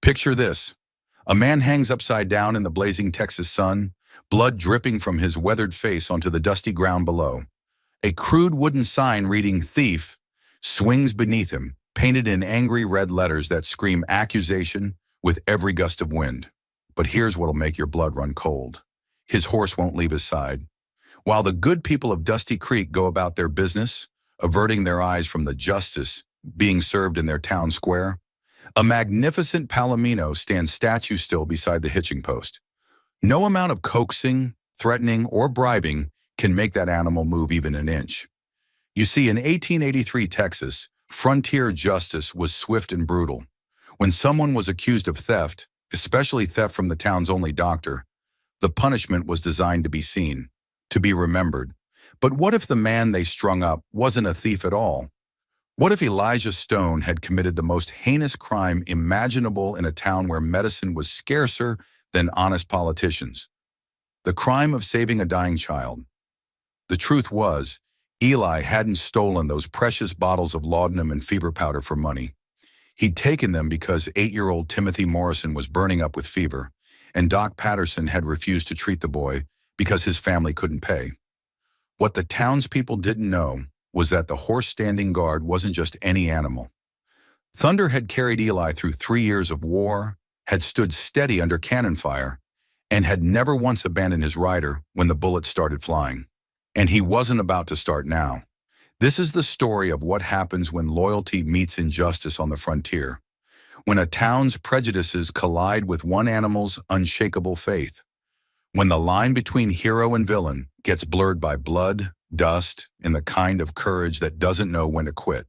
Picture this. A man hangs upside down in the blazing Texas sun, blood dripping from his weathered face onto the dusty ground below. A crude wooden sign reading "Thief" swings beneath him, painted in angry red letters that scream accusation with every gust of wind. But here's what'll make your blood run cold. His horse won't leave his side. While the good people of Dusty Creek go about their business, averting their eyes from the justice being served in their town square, a magnificent Palomino stands statue still beside the hitching post. No amount of coaxing, threatening, or bribing can make that animal move even an inch. You see, in 1883 Texas, frontier justice was swift and brutal. When someone was accused of theft, especially theft from the town's only doctor, the punishment was designed to be seen, to be remembered. But what if the man they strung up wasn't a thief at all? What if Elijah Stone had committed the most heinous crime imaginable in a town where medicine was scarcer than honest politicians? The crime of saving a dying child. The truth was, Eli hadn't stolen those precious bottles of laudanum and fever powder for money. He'd taken them because 8-year-old Timothy Morrison was burning up with fever, and Doc Patterson had refused to treat the boy because his family couldn't pay. What the townspeople didn't know was that the horse standing guard wasn't just any animal. Thunder had carried Eli through 3 years of war, had stood steady under cannon fire, and had never once abandoned his rider when the bullets started flying. And he wasn't about to start now. This is the story of what happens when loyalty meets injustice on the frontier, when a town's prejudices collide with one animal's unshakable faith, when the line between hero and villain gets blurred by blood, dust, and the kind of courage that doesn't know when to quit.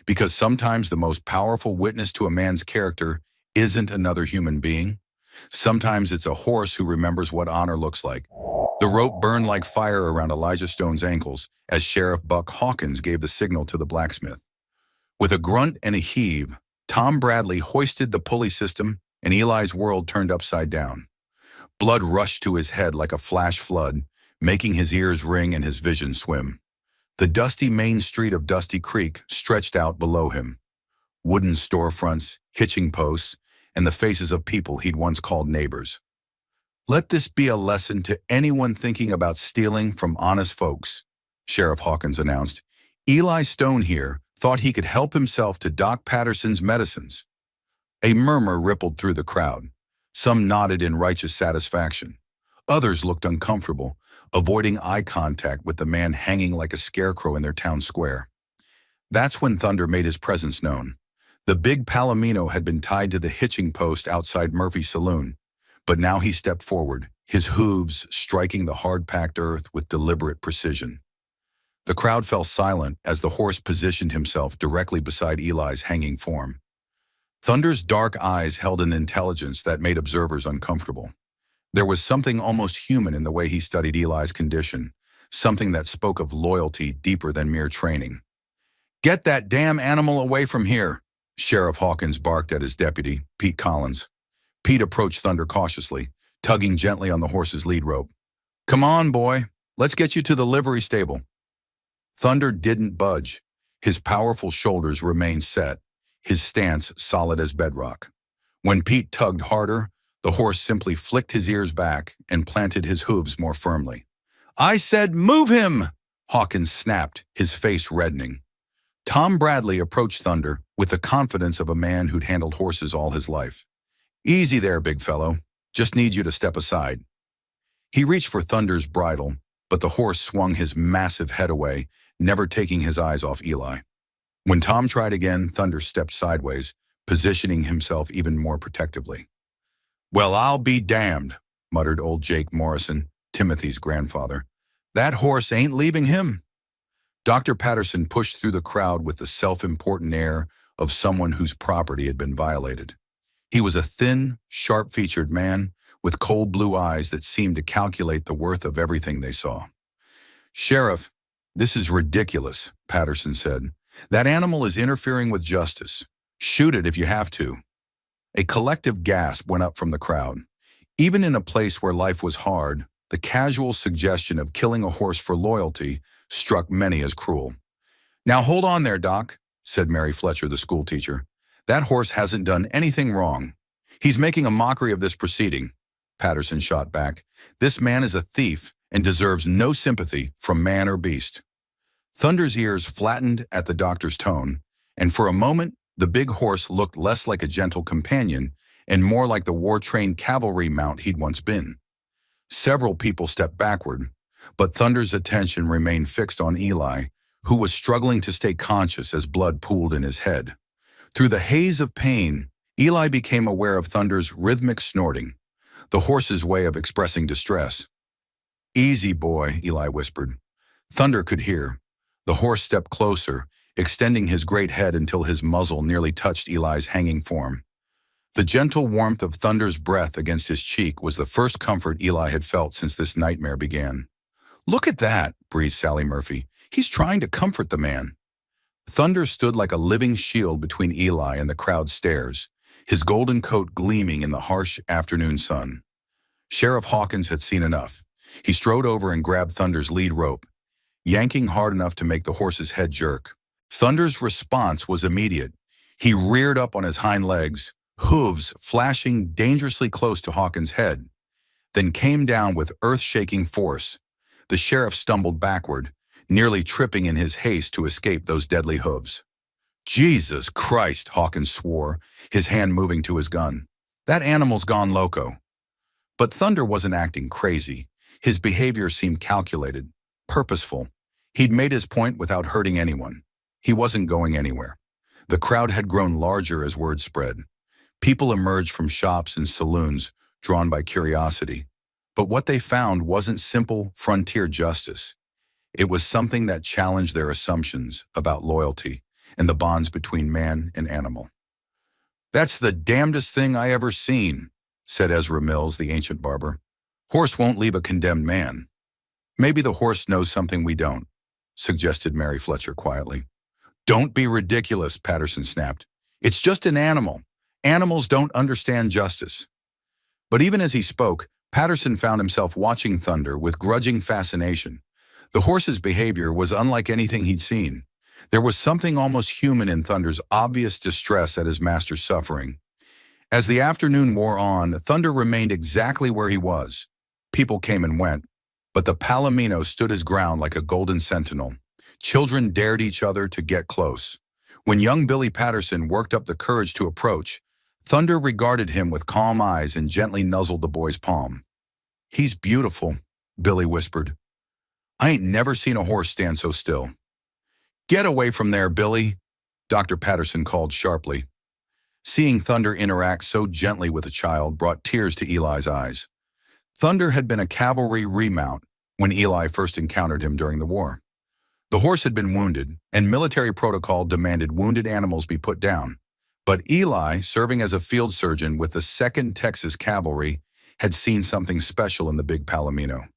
Because sometimes the most powerful witness to a man's character isn't another human being. Sometimes it's a horse who remembers what honor looks like. The rope burned like fire around Elijah Stone's ankles as Sheriff Buck Hawkins gave the signal to the blacksmith. With a grunt and a heave, Tom Bradley hoisted the pulley system and Eli's world turned upside down. Blood rushed to his head like a flash flood, making his ears ring and his vision swim. The dusty main street of Dusty Creek stretched out below him. Wooden storefronts, hitching posts, and the faces of people he'd once called neighbors. Let this be a lesson to anyone thinking about stealing from honest folks, Sheriff Hawkins announced. Eli Stone here thought he could help himself to Doc Patterson's medicines. A murmur rippled through the crowd. Some nodded in righteous satisfaction. Others looked uncomfortable, avoiding eye contact with the man hanging like a scarecrow in their town square. That's when Thunder made his presence known. The big Palomino had been tied to the hitching post outside Murphy's saloon, but now he stepped forward, his hooves striking the hard-packed earth with deliberate precision. The crowd fell silent as the horse positioned himself directly beside Eli's hanging form. Thunder's dark eyes held an intelligence that made observers uncomfortable. There was something almost human in the way he studied Eli's condition, something that spoke of loyalty deeper than mere training. "Get that damn animal away from here," Sheriff Hawkins barked at his deputy, Pete Collins. Pete approached Thunder cautiously, tugging gently on the horse's lead rope. "Come on, boy. Let's get you to the livery stable." Thunder didn't budge. His powerful shoulders remained set, his stance solid as bedrock. When Pete tugged harder, the horse simply flicked his ears back and planted his hooves more firmly. "I said move him!" Hawkins snapped, his face reddening. Tom Bradley approached Thunder with the confidence of a man who'd handled horses all his life. "Easy there, big fellow. Just need you to step aside." He reached for Thunder's bridle, but the horse swung his massive head away, never taking his eyes off Eli. When Tom tried again, Thunder stepped sideways, positioning himself even more protectively. "Well, I'll be damned," muttered old Jake Morrison, Timothy's grandfather. "That horse ain't leaving him." Dr. Patterson pushed through the crowd with the self-important air of someone whose property had been violated. He was a thin, sharp-featured man with cold blue eyes that seemed to calculate the worth of everything they saw. "Sheriff, this is ridiculous," Patterson said. "That animal is interfering with justice. Shoot it if you have to." A collective gasp went up from the crowd. Even in a place where life was hard, the casual suggestion of killing a horse for loyalty struck many as cruel. "Now hold on there, Doc," said Mary Fletcher, the schoolteacher. "That horse hasn't done anything wrong. He's making a mockery of this proceeding, Patterson shot back. This man is a thief and deserves no sympathy from man or beast. Thunder's ears flattened at the doctor's tone, and for a moment, the big horse looked less like a gentle companion and more like the war-trained cavalry mount he'd once been. Several people stepped backward, but Thunder's attention remained fixed on Eli, who was struggling to stay conscious as blood pooled in his head. Through the haze of pain, Eli became aware of Thunder's rhythmic snorting, the horse's way of expressing distress. "Easy, boy," Eli whispered. Thunder could hear. The horse stepped closer, extending his great head until his muzzle nearly touched Eli's hanging form. The gentle warmth of Thunder's breath against his cheek was the first comfort Eli had felt since this nightmare began. "Look at that," breathed Sally Murphy. "He's trying to comfort the man." Thunder stood like a living shield between Eli and the crowd's stares, his golden coat gleaming in the harsh afternoon sun. Sheriff Hawkins had seen enough. He strode over and grabbed Thunder's lead rope, yanking hard enough to make the horse's head jerk. Thunder's response was immediate. He reared up on his hind legs, hooves flashing dangerously close to Hawkins' head, then came down with earth-shaking force. The sheriff stumbled backward, nearly tripping in his haste to escape those deadly hooves. "Jesus Christ," Hawkins swore, his hand moving to his gun. "That animal's gone loco." But Thunder wasn't acting crazy. His behavior seemed calculated, purposeful. He'd made his point without hurting anyone. He wasn't going anywhere. The crowd had grown larger as word spread. People emerged from shops and saloons, drawn by curiosity. But what they found wasn't simple frontier justice. It was something that challenged their assumptions about loyalty and the bonds between man and animal. "That's the damnedest thing I ever seen," said Ezra Mills, the ancient barber. "Horse won't leave a condemned man." "Maybe the horse knows something we don't," suggested Mary Fletcher quietly. "Don't be ridiculous," Patterson snapped. "It's just an animal. Animals don't understand justice." But even as he spoke, Patterson found himself watching Thunder with grudging fascination. The horse's behavior was unlike anything he'd seen. There was something almost human in Thunder's obvious distress at his master's suffering. As the afternoon wore on, Thunder remained exactly where he was. People came and went, but the Palomino stood his ground like a golden sentinel. Children dared each other to get close. When young Billy Patterson worked up the courage to approach, Thunder regarded him with calm eyes and gently nuzzled the boy's palm. "He's beautiful," Billy whispered. "I ain't never seen a horse stand so still." "Get away from there, Billy," Dr. Patterson called sharply. Seeing Thunder interact so gently with a child brought tears to Eli's eyes. Thunder had been a cavalry remount when Eli first encountered him during the war. The horse had been wounded, and military protocol demanded wounded animals be put down. But Eli, serving as a field surgeon with the 2nd Texas Cavalry, had seen something special in the big Palomino.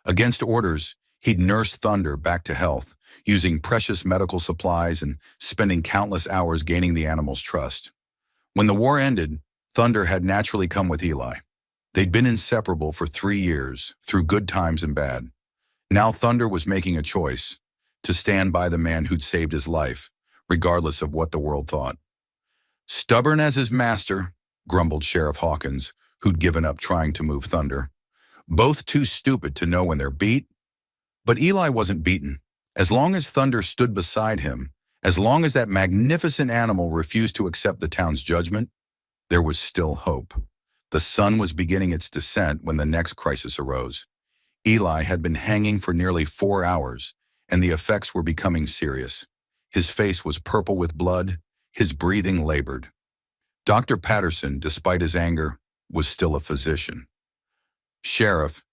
Against orders, he'd nursed Thunder back to health, using precious medical supplies and spending countless hours gaining the animal's trust. When the war ended, Thunder had naturally come with Eli. They'd been inseparable for 3 years, through good times and bad. Now Thunder was making a choice, to stand by the man who'd saved his life, regardless of what the world thought. "Stubborn as his master," grumbled Sheriff Hawkins, who'd given up trying to move Thunder. "Both too stupid to know when they're beat." But Eli wasn't beaten. As long as Thunder stood beside him, as long as that magnificent animal refused to accept the town's judgment, there was still hope. The sun was beginning its descent when the next crisis arose. Eli had been hanging for nearly 4 hours, and the effects were becoming serious. His face was purple with blood, his breathing labored. Dr. Patterson, despite his anger, was still a physician. "Sheriff,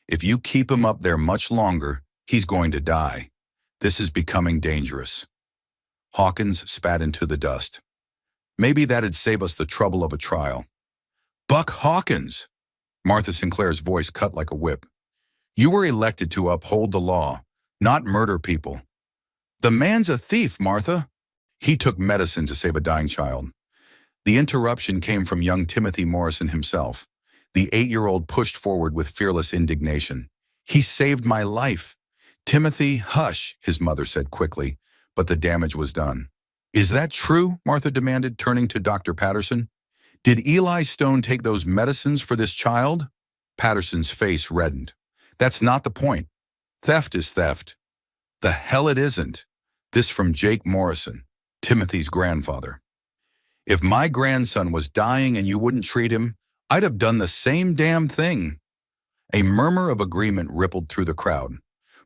if you keep him up there much longer, he's going to die. This is becoming dangerous." Hawkins spat into the dust. "Maybe that'd save us the trouble of a trial." "Buck Hawkins!" Martha Sinclair's voice cut like a whip. "You were elected to uphold the law, not murder people." "The man's a thief, Martha." "He took medicine to save a dying child." The interruption came from young Timothy Morrison himself. The 8-year-old pushed forward with fearless indignation. "He saved my life." "Timothy, hush," his mother said quickly, but the damage was done. "Is that true?" Martha demanded, turning to Dr. Patterson. Did Eli Stone take those medicines for this child? Patterson's face reddened. That's not the point. Theft is theft. The hell it isn't. This from Jake Morrison, Timothy's grandfather. If my grandson was dying and you wouldn't treat him, I'd have done the same damn thing. A murmur of agreement rippled through the crowd.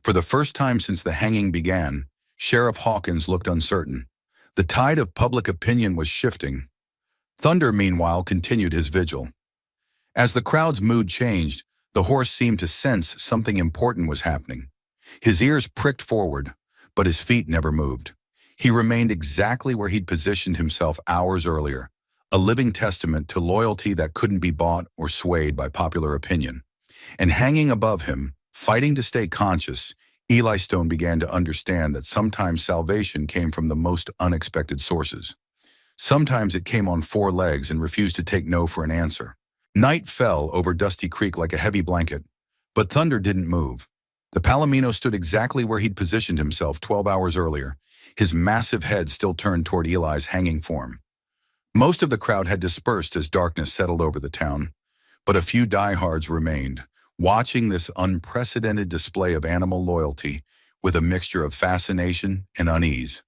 For the first time since the hanging began, Sheriff Hawkins looked uncertain. The tide of public opinion was shifting. Thunder, meanwhile, continued his vigil. As the crowd's mood changed, the horse seemed to sense something important was happening. His ears pricked forward, but his feet never moved. He remained exactly where he'd positioned himself hours earlier, a living testament to loyalty that couldn't be bought or swayed by popular opinion. And hanging above him, fighting to stay conscious, Eli Stone began to understand that sometimes salvation came from the most unexpected sources. Sometimes it came on four legs and refused to take no for an answer. Night fell over Dusty Creek like a heavy blanket, but Thunder didn't move. The Palomino stood exactly where he'd positioned himself 12 hours earlier, his massive head still turned toward Eli's hanging form. Most of the crowd had dispersed as darkness settled over the town, but a few diehards remained, watching this unprecedented display of animal loyalty with a mixture of fascination and unease.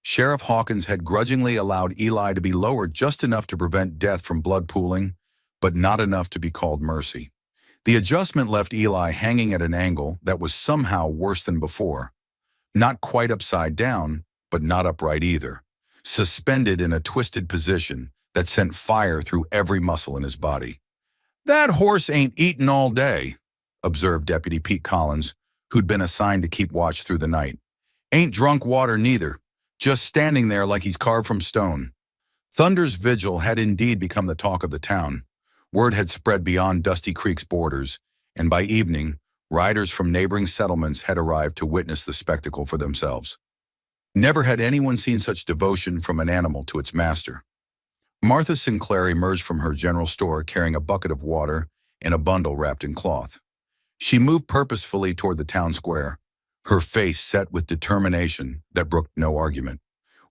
Sheriff Hawkins had grudgingly allowed Eli to be lowered just enough to prevent death from blood pooling, but not enough to be called mercy. The adjustment left Eli hanging at an angle that was somehow worse than before. Not quite upside down, but not upright either. Suspended in a twisted position that sent fire through every muscle in his body. "That horse ain't eaten all day," observed Deputy Pete Collins, who'd been assigned to keep watch through the night. "Ain't drunk water neither, just standing there like he's carved from stone." Thunder's vigil had indeed become the talk of the town. Word had spread beyond Dusty Creek's borders, and by evening, riders from neighboring settlements had arrived to witness the spectacle for themselves. Never had anyone seen such devotion from an animal to its master. Martha Sinclair emerged from her general store carrying a bucket of water and a bundle wrapped in cloth. She moved purposefully toward the town square, her face set with determination that brooked no argument.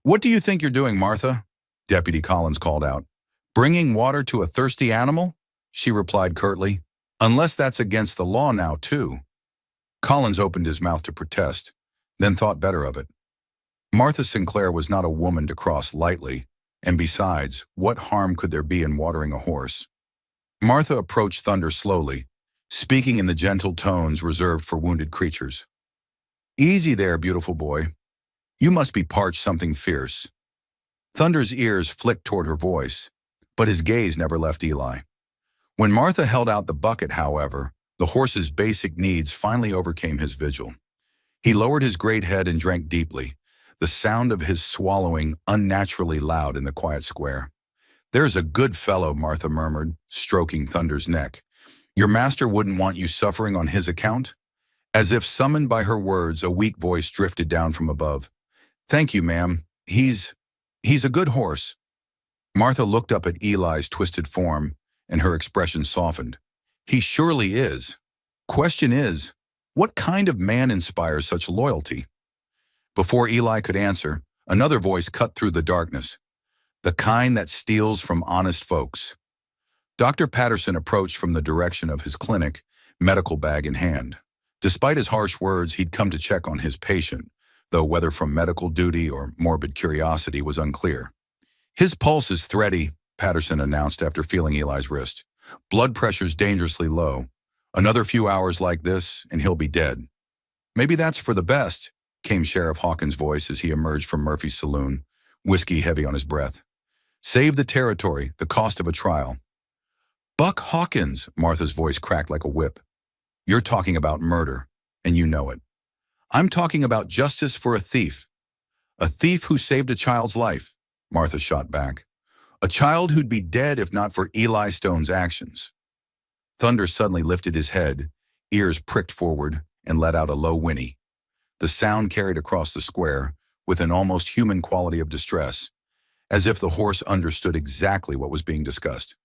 "What do you think you're doing, Martha?" Deputy Collins called out. "Bringing water to a thirsty animal?" She replied curtly. "Unless that's against the law now, too." Collins opened his mouth to protest, then thought better of it. Martha Sinclair was not a woman to cross lightly, and besides, what harm could there be in watering a horse? Martha approached Thunder slowly, speaking in the gentle tones reserved for wounded creatures. "Easy there, beautiful boy. You must be parched something fierce." Thunder's ears flicked toward her voice, but his gaze never left Eli. When Martha held out the bucket, however, the horse's basic needs finally overcame his vigil. He lowered his great head and drank deeply, the sound of his swallowing unnaturally loud in the quiet square. "There's a good fellow," Martha murmured, stroking Thunder's neck. "Your master wouldn't want you suffering on his account?" As if summoned by her words, a weak voice drifted down from above. "Thank you, ma'am. He's a good horse." Martha looked up at Eli's twisted form, and her expression softened. "He surely is. Question is, what kind of man inspires such loyalty?" Before Eli could answer, another voice cut through the darkness. "The kind that steals from honest folks." Dr. Patterson approached from the direction of his clinic, medical bag in hand. Despite his harsh words, he'd come to check on his patient, though whether from medical duty or morbid curiosity was unclear. "His pulse is thready," Patterson announced after feeling Eli's wrist. "Blood pressure's dangerously low. Another few hours like this, and he'll be dead." "Maybe that's for the best," came Sheriff Hawkins' voice as he emerged from Murphy's saloon, whiskey heavy on his breath. "Save the territory, the cost of a trial." "Buck Hawkins," Martha's voice cracked like a whip. "You're talking about murder, and you know it. I'm talking about justice for a thief. A thief who saved a child's life," Martha shot back. "A child who'd be dead if not for Eli Stone's actions." Thunder suddenly lifted his head, ears pricked forward, and let out a low whinny. The sound carried across the square with an almost human quality of distress, as if the horse understood exactly what was being discussed.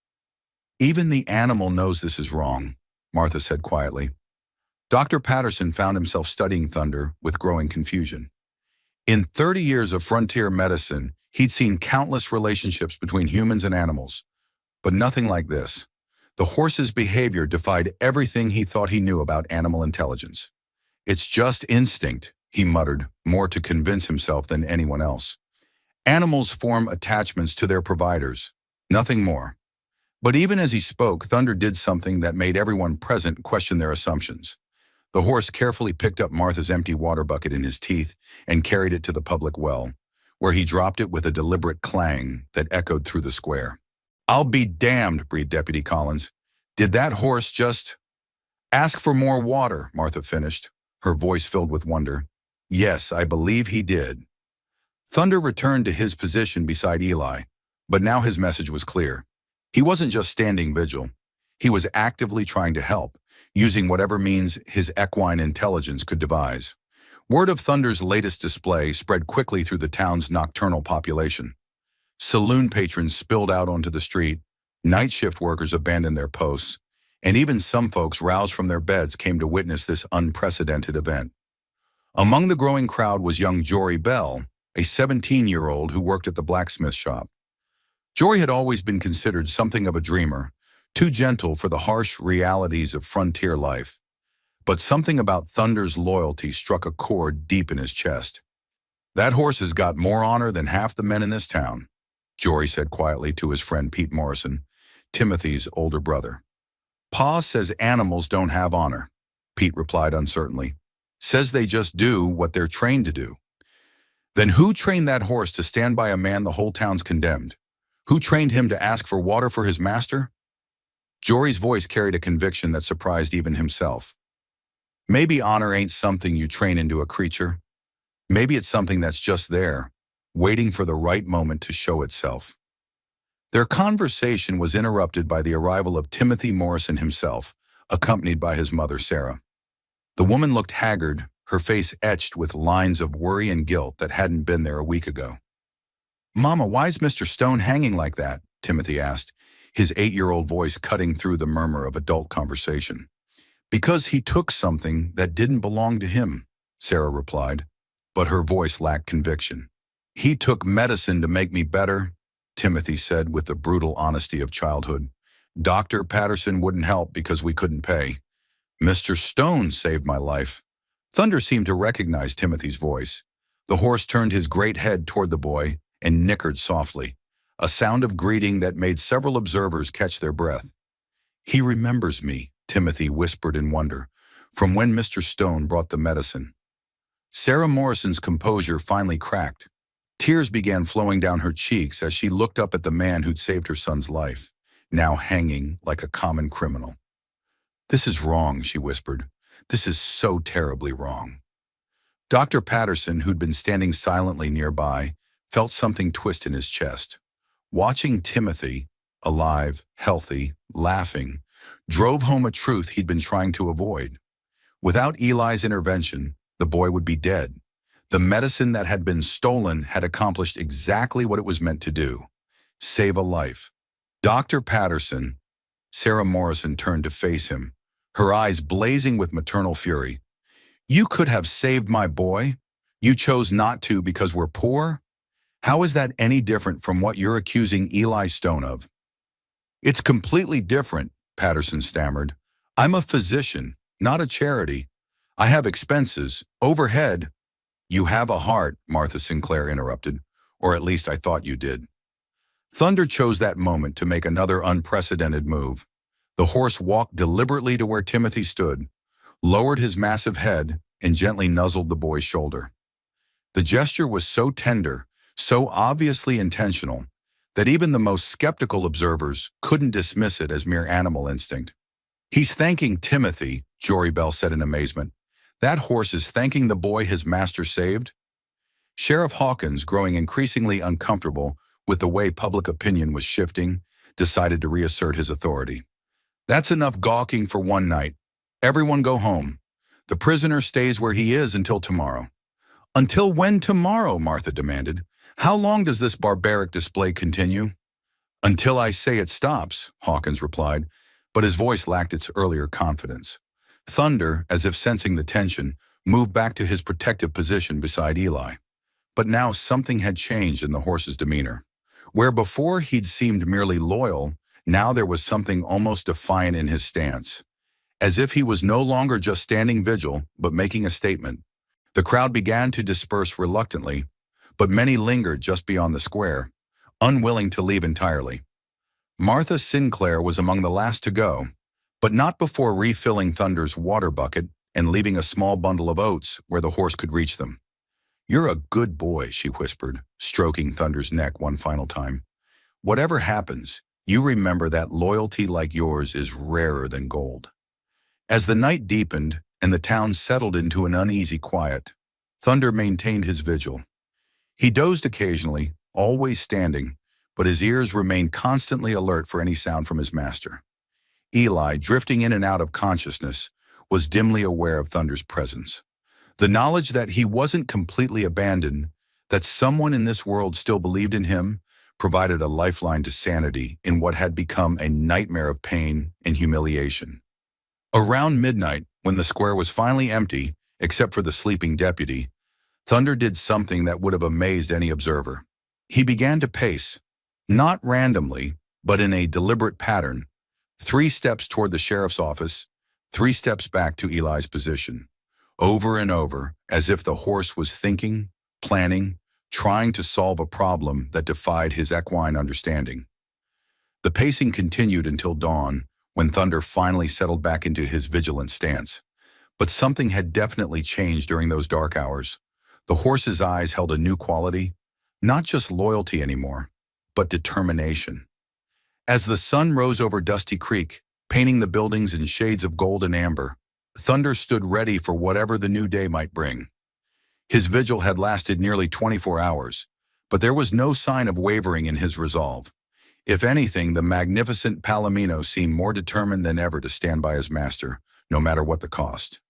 "Even the animal knows this is wrong," Martha said quietly. Dr. Patterson found himself studying Thunder with growing confusion. In 30 years of frontier medicine, he'd seen countless relationships between humans and animals. But nothing like this. The horse's behavior defied everything he thought he knew about animal intelligence. "It's just instinct," he muttered, more to convince himself than anyone else. "Animals form attachments to their providers, nothing more." But even as he spoke, Thunder did something that made everyone present question their assumptions. The horse carefully picked up Martha's empty water bucket in his teeth and carried it to the public well, where he dropped it with a deliberate clang that echoed through the square. "I'll be damned," breathed Deputy Collins. "Did that horse just—" "Ask for more water," Martha finished, her voice filled with wonder. "Yes, I believe he did." Thunder returned to his position beside Eli, but now his message was clear. He wasn't just standing vigil. He was actively trying to help, using whatever means his equine intelligence could devise. Word of Thunder's latest display spread quickly through the town's nocturnal population. Saloon patrons spilled out onto the street, night shift workers abandoned their posts, and even some folks roused from their beds came to witness this unprecedented event. Among the growing crowd was young Jory Bell, a 17-year-old who worked at the blacksmith shop. Jory had always been considered something of a dreamer, too gentle for the harsh realities of frontier life. But something about Thunder's loyalty struck a chord deep in his chest. "That horse has got more honor than half the men in this town," Jory said quietly to his friend Pete Morrison, Timothy's older brother. "Pa says animals don't have honor," Pete replied uncertainly. "Says they just do what they're trained to do." "Then who trained that horse to stand by a man the whole town's condemned? Who trained him to ask for water for his master?" Jory's voice carried a conviction that surprised even himself. "Maybe honor ain't something you train into a creature. Maybe it's something that's just there, waiting for the right moment to show itself." Their conversation was interrupted by the arrival of Timothy Morrison himself, accompanied by his mother, Sarah. The woman looked haggard, her face etched with lines of worry and guilt that hadn't been there a week ago. "Mama, why's Mr. Stone hanging like that?" Timothy asked, his 8-year-old voice cutting through the murmur of adult conversation. "Because he took something that didn't belong to him," Sarah replied, but her voice lacked conviction. "He took medicine to make me better," Timothy said with the brutal honesty of childhood. "Dr. Patterson wouldn't help because we couldn't pay. Mr. Stone saved my life." Thunder seemed to recognize Timothy's voice. The horse turned his great head toward the boy and nickered softly, a sound of greeting that made several observers catch their breath. "He remembers me," Timothy whispered in wonder, "from when Mr. Stone brought the medicine." Sarah Morrison's composure finally cracked. Tears began flowing down her cheeks as she looked up at the man who'd saved her son's life, now hanging like a common criminal. "This is wrong," she whispered. "This is so terribly wrong." Dr. Patterson, who'd been standing silently nearby, felt something twist in his chest. Watching Timothy, alive, healthy, laughing, drove home a truth he'd been trying to avoid. Without Eli's intervention, the boy would be dead. The medicine that had been stolen had accomplished exactly what it was meant to do: save a life. "Dr. Patterson," Sarah Morrison turned to face him, her eyes blazing with maternal fury. "You could have saved my boy. You chose not to because we're poor? How is that any different from what you're accusing Eli Stone of?" "It's completely different," Patterson stammered. "I'm a physician, not a charity. I have expenses, overhead." "You have a heart," Martha Sinclair interrupted, "or at least I thought you did." Thunder chose that moment to make another unprecedented move. The horse walked deliberately to where Timothy stood, lowered his massive head, and gently nuzzled the boy's shoulder. The gesture was so tender, so obviously intentional, that even the most skeptical observers couldn't dismiss it as mere animal instinct. "He's thanking Timothy," Jory Bell said in amazement. "That horse is thanking the boy his master saved?" Sheriff Hawkins, growing increasingly uncomfortable with the way public opinion was shifting, decided to reassert his authority. "That's enough gawking for one night. Everyone go home. The prisoner stays where he is until tomorrow." "Until when tomorrow?" Martha demanded. "How long does this barbaric display continue?" "Until I say it stops," Hawkins replied, but his voice lacked its earlier confidence. Thunder, as if sensing the tension, moved back to his protective position beside Eli. But now something had changed in the horse's demeanor. Where before he'd seemed merely loyal, Now there was something almost defiant in his stance, as if he was no longer just standing vigil, but making a statement. The crowd began to disperse reluctantly, but many lingered just beyond the square, unwilling to leave entirely. Martha Sinclair was among the last to go, but not before refilling Thunder's water bucket and leaving a small bundle of oats where the horse could reach them. "You're a good boy," she whispered, stroking Thunder's neck one final time. "Whatever happens, you remember that loyalty like yours is rarer than gold." As the night deepened and the town settled into an uneasy quiet, Thunder maintained his vigil. He dozed occasionally, always standing, but his ears remained constantly alert for any sound from his master. Eli, drifting in and out of consciousness, was dimly aware of Thunder's presence. The knowledge that he wasn't completely abandoned, that someone in this world still believed in him, provided a lifeline to sanity in what had become a nightmare of pain and humiliation. Around midnight, when the square was finally empty, except for the sleeping deputy, Thunder did something that would have amazed any observer. He began to pace, not randomly, but in a deliberate pattern, 3 steps toward the sheriff's office, 3 steps back to Eli's position, over and over, as if the horse was thinking, planning, trying to solve a problem that defied his equine understanding. The pacing continued until dawn, when Thunder finally settled back into his vigilant stance. But something had definitely changed during those dark hours. The horse's eyes held a new quality, not just loyalty anymore, but determination. As the sun rose over Dusty Creek, painting the buildings in shades of gold and amber, Thunder stood ready for whatever the new day might bring. His vigil had lasted nearly 24 hours, but there was no sign of wavering in his resolve. If anything, the magnificent Palomino seemed more determined than ever to stand by his master, no matter what the cost.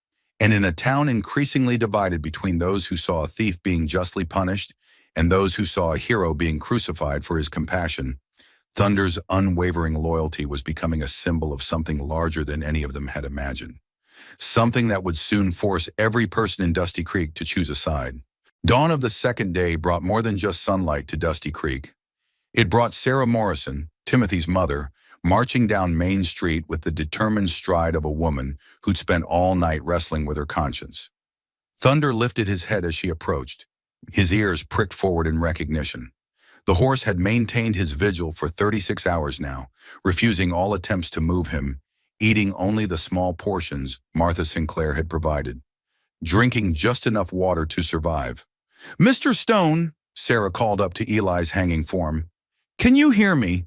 And in a town increasingly divided between those who saw a thief being justly punished and those who saw a hero being crucified for his compassion, Thunder's unwavering loyalty was becoming a symbol of something larger than any of them had imagined. Something that would soon force every person in Dusty Creek to choose a side. Dawn of the second day brought more than just sunlight to Dusty Creek. It brought Sarah Morrison, Timothy's mother, marching down Main Street with the determined stride of a woman who'd spent all night wrestling with her conscience. Thunder lifted his head as she approached. His ears pricked forward in recognition. The horse had maintained his vigil for 36 hours now, refusing all attempts to move him, eating only the small portions Martha Sinclair had provided, drinking just enough water to survive. "Mr. Stone," Sarah called up to Eli's hanging form, "can you hear me?"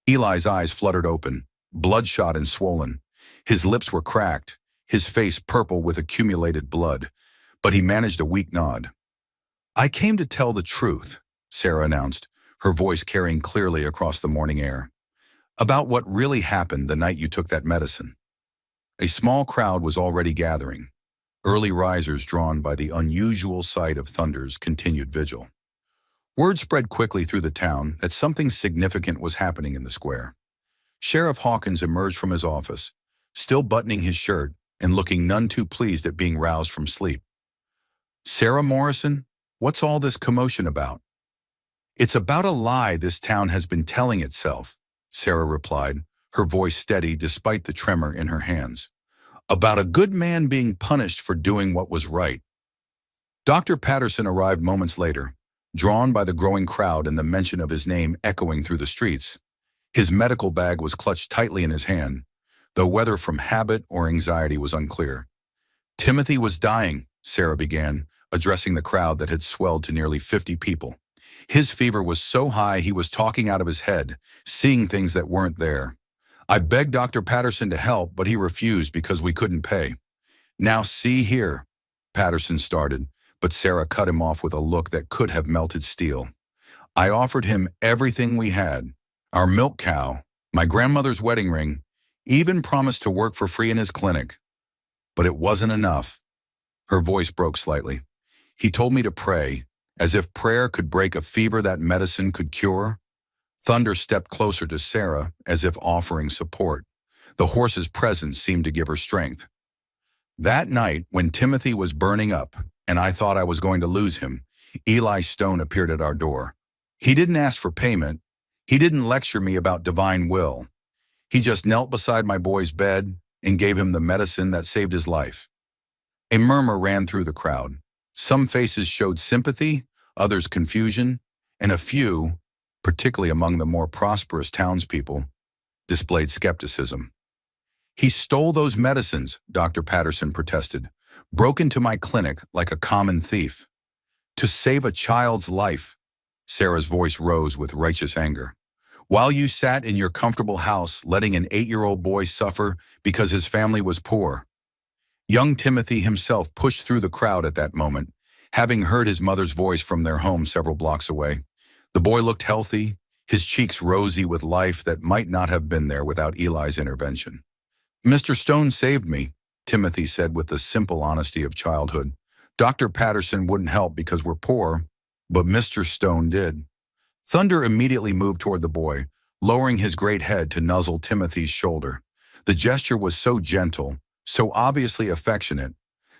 Eli's eyes fluttered open, bloodshot and swollen. His lips were cracked, his face purple with accumulated blood, but he managed a weak nod. "I came to tell the truth," Sarah announced, her voice carrying clearly across the morning air, "about what really happened the night you took that medicine." A small crowd was already gathering, early risers drawn by the unusual sight of Thunder's continued vigil. Word spread quickly through the town that something significant was happening in the square. Sheriff Hawkins emerged from his office, still buttoning his shirt and looking none too pleased at being roused from sleep. "Sarah Morrison, what's all this commotion about?" "It's about a lie this town has been telling itself," Sarah replied, her voice steady despite the tremor in her hands. "About a good man being punished for doing what was right." Dr. Patterson arrived moments later, drawn by the growing crowd and the mention of his name echoing through the streets. His medical bag was clutched tightly in his hand, though whether from habit or anxiety was unclear. "Timothy was dying," Sarah began, addressing the crowd that had swelled to nearly 50 people. "His fever was so high he was talking out of his head, seeing things that weren't there. I begged Dr. Patterson to help, but he refused because we couldn't pay." "Now see here," Patterson started, but Sarah cut him off with a look that could have melted steel. "I offered him everything we had, our milk cow, my grandmother's wedding ring, even promised to work for free in his clinic. But it wasn't enough." Her voice broke slightly. "He told me to pray, as if prayer could break a fever that medicine could cure." Thunder stepped closer to Sarah, as if offering support. The horse's presence seemed to give her strength. "That night, when Timothy was burning up, and I thought I was going to lose him, Eli Stone appeared at our door. He didn't ask for payment. He didn't lecture me about divine will. He just knelt beside my boy's bed and gave him the medicine that saved his life. A murmur ran through the crowd. Some faces showed sympathy, others confusion, and a few, particularly among the more prosperous townspeople, displayed skepticism. "He stole those medicines," Dr. Patterson protested, "broke into my clinic like a common thief. To save a child's life." Sarah's voice rose with righteous anger. "While you sat in your comfortable house letting an 8-year-old boy suffer because his family was poor." Young Timothy himself pushed through the crowd at that moment, having heard his mother's voice from their home several blocks away. The boy looked healthy, his cheeks rosy with life that might not have been there without Eli's intervention. "Mr. Stone saved me," Timothy said with the simple honesty of childhood. "Dr. Patterson wouldn't help because we're poor, but Mr. Stone did." Thunder immediately moved toward the boy, lowering his great head to nuzzle Timothy's shoulder. The gesture was so gentle, so obviously affectionate,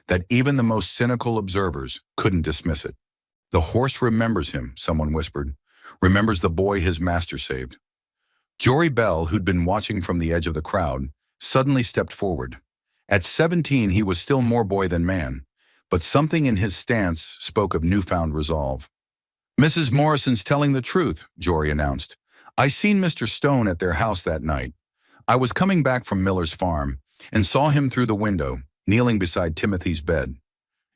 that even the most cynical observers couldn't dismiss it. "The horse remembers him," someone whispered. "Remembers the boy his master saved." Jory Bell, who'd been watching from the edge of the crowd, suddenly stepped forward. At 17, he was still more boy than man, but something in his stance spoke of newfound resolve. "Mrs. Morrison's telling the truth," Jory announced. "I seen Mr. Stone at their house that night. I was coming back from Miller's farm and saw him through the window, kneeling beside Timothy's bed."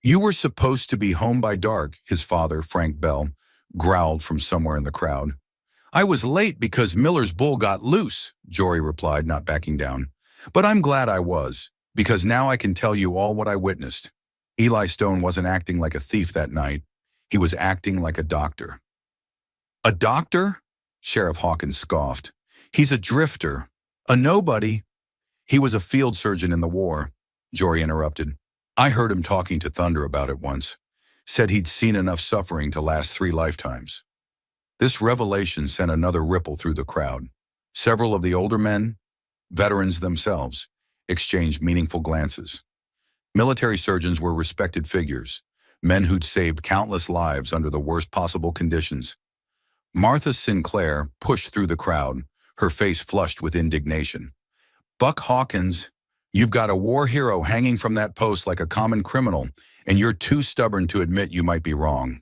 "You were supposed to be home by dark," his father, Frank Bell, growled from somewhere in the crowd. "I was late because Miller's bull got loose," Jory replied, not backing down. "But I'm glad I was, because now I can tell you all what I witnessed. Eli Stone wasn't acting like a thief that night. He was acting like a doctor." "A doctor?" Sheriff Hawkins scoffed. "He's a drifter, a nobody." "He was a field surgeon in the war," Jory interrupted. "I heard him talking to Thunder about it once. Said he'd seen enough suffering to last 3 lifetimes. This revelation sent another ripple through the crowd. Several of the older men, veterans themselves, exchanged meaningful glances. Military surgeons were respected figures, men who'd saved countless lives under the worst possible conditions. Martha Sinclair pushed through the crowd, her face flushed with indignation. "Buck Hawkins, you've got a war hero hanging from that post like a common criminal, and you're too stubborn to admit you might be wrong."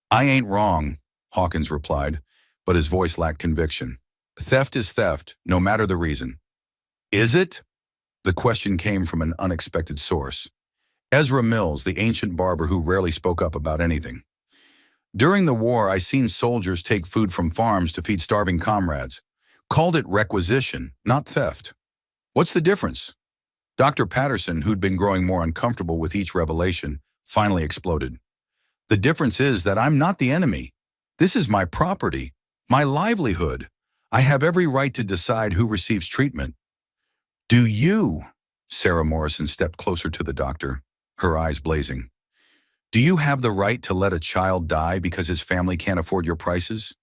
"I ain't wrong," Hawkins replied, but his voice lacked conviction. "Theft is theft, no matter the reason." "Is it?" The question came from an unexpected source. Ezra Mills, the ancient barber who rarely spoke up about anything. "During the war, I seen soldiers take food from farms to feed starving comrades. Called it requisition, not theft." "What's the difference?" Dr. Patterson, who'd been growing more uncomfortable with each revelation, finally exploded. "The difference is that I'm not the enemy. This is my property, my livelihood. I have every right to decide who receives treatment." "Do you?" Sarah Morrison stepped closer to the doctor, her eyes blazing. "Do you have the right to let a child die because his family can't afford your prices?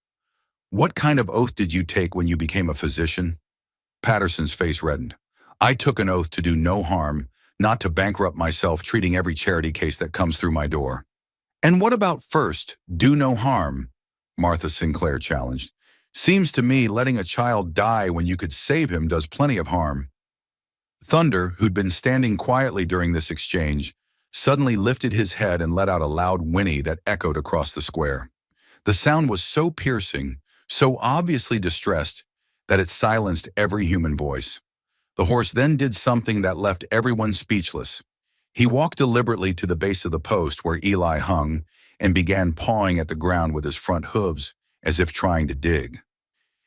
What kind of oath did you take when you became a physician?" Patterson's face reddened. "I took an oath to do no harm, not to bankrupt myself treating every charity case that comes through my door." "And what about first, do no harm?" Martha Sinclair challenged. "Seems to me letting a child die when you could save him does plenty of harm." Thunder, who'd been standing quietly during this exchange, suddenly lifted his head and let out a loud whinny that echoed across the square. The sound was so piercing, so obviously distressed, that it silenced every human voice. The horse then did something that left everyone speechless. He walked deliberately to the base of the post where Eli hung and began pawing at the ground with his front hooves, as if trying to dig.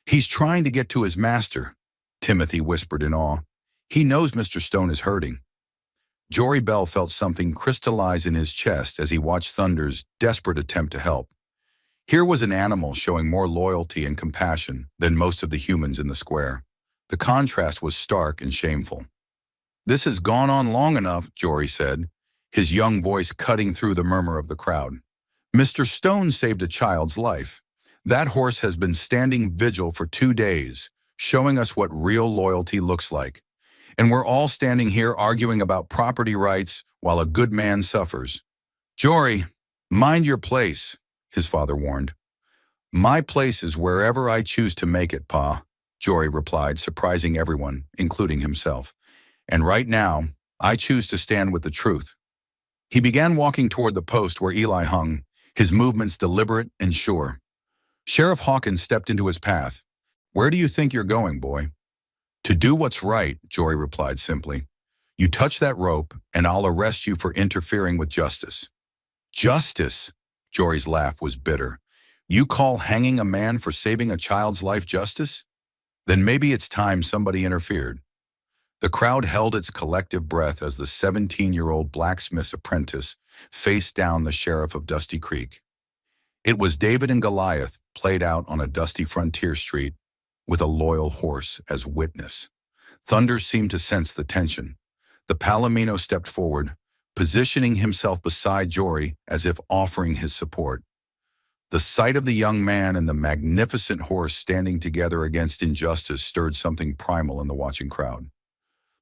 "He's trying to get to his master," Timothy whispered in awe. "He knows Mr. Stone is hurting." Jory Bell felt something crystallize in his chest as he watched Thunder's desperate attempt to help. Here was an animal showing more loyalty and compassion than most of the humans in the square. The contrast was stark and shameful. "This has gone on long enough," Jory said, his young voice cutting through the murmur of the crowd. "Mr. Stone saved a child's life. That horse has been standing vigil for 2 days, showing us what real loyalty looks like. And we're all standing here arguing about property rights while a good man suffers." "Jory, mind your place," his father warned. "My place is wherever I choose to make it, Pa." Jory replied, surprising everyone, including himself. And right now, I choose to stand with the truth. He began walking toward the post where Eli hung, his movements deliberate and sure. Sheriff Hawkins stepped into his path. Where do you think you're going, boy? To do what's right, Jory replied simply. You touch that rope, and I'll arrest you for interfering with justice. Justice? Jory's laugh was bitter. You call hanging a man for saving a child's life justice? Then maybe it's time somebody interfered. The crowd held its collective breath as the 17-year-old blacksmith's apprentice faced down the sheriff of Dusty Creek. It was David and Goliath played out on a dusty frontier street with a loyal horse as witness. Thunder seemed to sense the tension. The Palomino stepped forward, positioning himself beside Jory as if offering his support. The sight of the young man and the magnificent horse standing together against injustice stirred something primal in the watching crowd.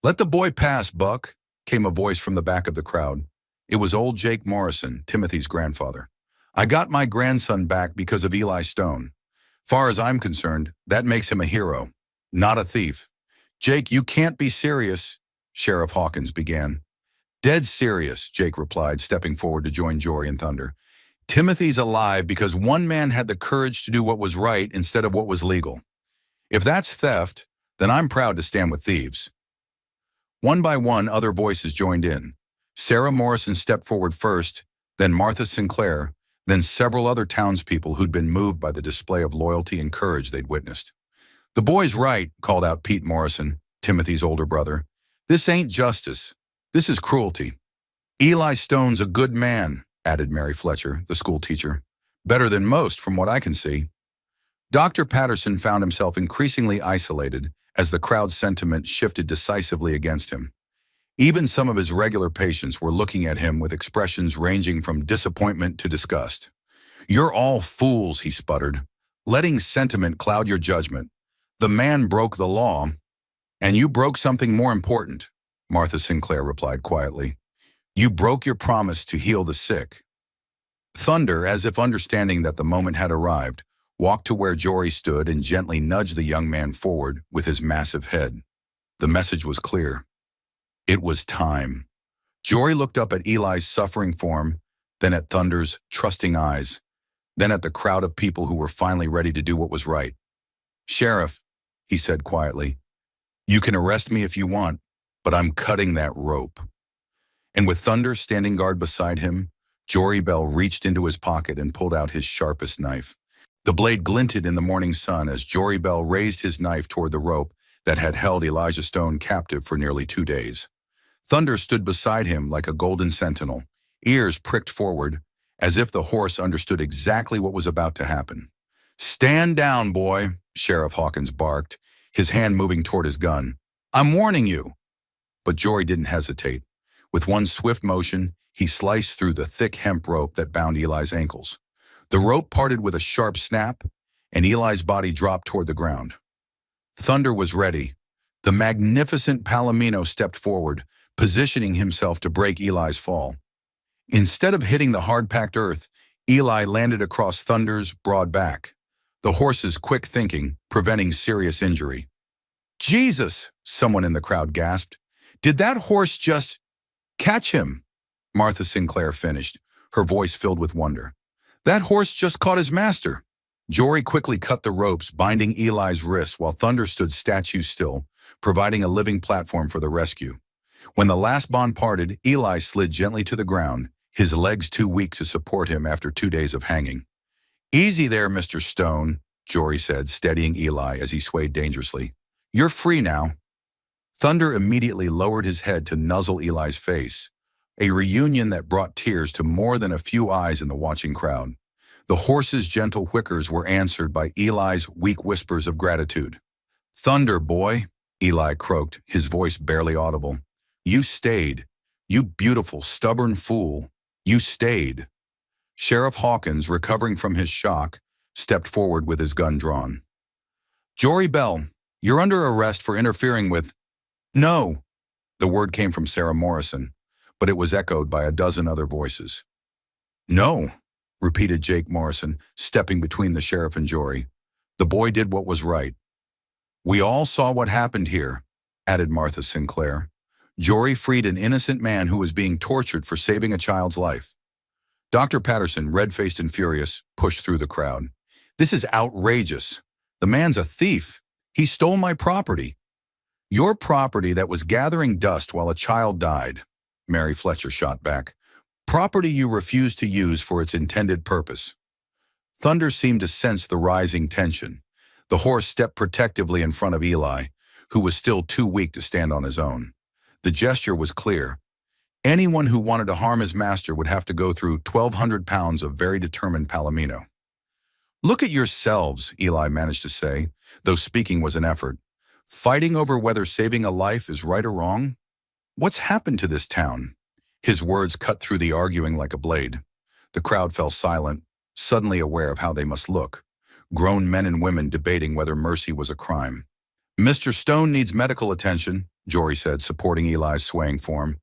Let the boy pass, Buck, came a voice from the back of the crowd. It was old Jake Morrison, Timothy's grandfather. I got my grandson back because of Eli Stone. Far as I'm concerned, that makes him a hero, not a thief. Jake, you can't be serious, Sheriff Hawkins began. Dead serious, Jake replied, stepping forward to join Jory and Thunder. Timothy's alive because one man had the courage to do what was right instead of what was legal. If that's theft, then I'm proud to stand with thieves. One by one, other voices joined in. Sarah Morrison stepped forward first, then Martha Sinclair, then several other townspeople who'd been moved by the display of loyalty and courage they'd witnessed. The boy's right, called out Pete Morrison, Timothy's older brother. This ain't justice. This is cruelty. Eli Stone's a good man, added Mary Fletcher, the school teacher. Better than most, from what I can see. Dr. Patterson found himself increasingly isolated as the crowd's sentiment shifted decisively against him. Even some of his regular patients were looking at him with expressions ranging from disappointment to disgust. You're all fools, he sputtered, letting sentiment cloud your judgment. The man broke the law, and you broke something more important, Martha Sinclair replied quietly. You broke your promise to heal the sick. Thunder, as if understanding that the moment had arrived, walked to where Jory stood and gently nudged the young man forward with his massive head. The message was clear. It was time. Jory looked up at Eli's suffering form, then at Thunder's trusting eyes, then at the crowd of people who were finally ready to do what was right. Sheriff, he said quietly, you can arrest me if you want, but I'm cutting that rope. And with Thunder standing guard beside him, Jory Bell reached into his pocket and pulled out his sharpest knife. The blade glinted in the morning sun as Jory Bell raised his knife toward the rope that had held Elijah Stone captive for nearly 2 days. Thunder stood beside him like a golden sentinel, ears pricked forward, as if the horse understood exactly what was about to happen. Stand down, boy, Sheriff Hawkins barked, his hand moving toward his gun. I'm warning you. But Jory didn't hesitate. With one swift motion, he sliced through the thick hemp rope that bound Eli's ankles. The rope parted with a sharp snap, and Eli's body dropped toward the ground. Thunder was ready. The magnificent Palomino stepped forward, positioning himself to break Eli's fall. Instead of hitting the hard-packed earth, Eli landed across Thunder's broad back, the horse's quick thinking preventing serious injury. Jesus, someone in the crowd gasped. Did that horse just catch him? Martha Sinclair finished, her voice filled with wonder. That horse just caught his master. Jory quickly cut the ropes, binding Eli's wrists while Thunder stood statue still, providing a living platform for the rescue. When the last bond parted, Eli slid gently to the ground, his legs too weak to support him after 2 days of hanging. Easy there, Mr. Stone, Jory said, steadying Eli as he swayed dangerously. You're free now. Thunder immediately lowered his head to nuzzle Eli's face, a reunion that brought tears to more than a few eyes in the watching crowd. The horse's gentle whickers were answered by Eli's weak whispers of gratitude. Thunder, boy, Eli croaked, his voice barely audible. You stayed. You beautiful, stubborn fool. You stayed. Sheriff Hawkins, recovering from his shock, stepped forward with his gun drawn. Jory Bell, you're under arrest for interfering with... No! The word came from Sarah Morrison, but it was echoed by a dozen other voices. No, repeated Jake Morrison, stepping between the sheriff and Jory. The boy did what was right. We all saw what happened here, added Martha Sinclair. Jory freed an innocent man who was being tortured for saving a child's life. Dr. Patterson, red-faced and furious, pushed through the crowd. This is outrageous. The man's a thief. He stole my property. Your property that was gathering dust while a child died, Mary Fletcher shot back. Property you refused to use for its intended purpose. Thunder seemed to sense the rising tension. The horse stepped protectively in front of Eli, who was still too weak to stand on his own. The gesture was clear. Anyone who wanted to harm his master would have to go through 1,200 pounds of very determined palomino. Look at yourselves, Eli managed to say, though speaking was an effort. Fighting over whether saving a life is right or wrong? What's happened to this town? His words cut through the arguing like a blade. The crowd fell silent, suddenly aware of how they must look. Grown men and women debating whether mercy was a crime. Mr. Stone needs medical attention, Jory said, supporting Eli's swaying form.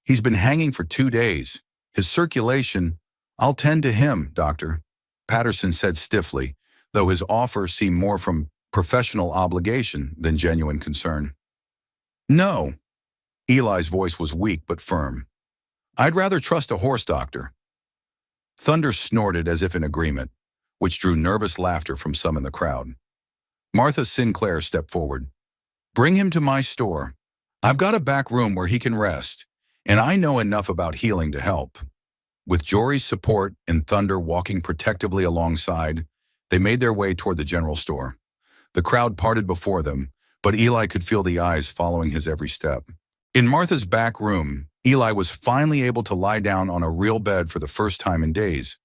He's been hanging for 2 days. His circulation, I'll tend to him, doctor, Patterson said stiffly, though his offer seemed more from professional obligation than genuine concern. No. Eli's voice was weak but firm. I'd rather trust a horse doctor. Thunder snorted as if in agreement, which drew nervous laughter from some in the crowd. Martha Sinclair stepped forward. Bring him to my store. I've got a back room where he can rest, and I know enough about healing to help. With Jory's support and Thunder walking protectively alongside, they made their way toward the general store. The crowd parted before them, but Eli could feel the eyes following his every step. In Martha's back room, Eli was finally able to lie down on a real bed for the first time in days.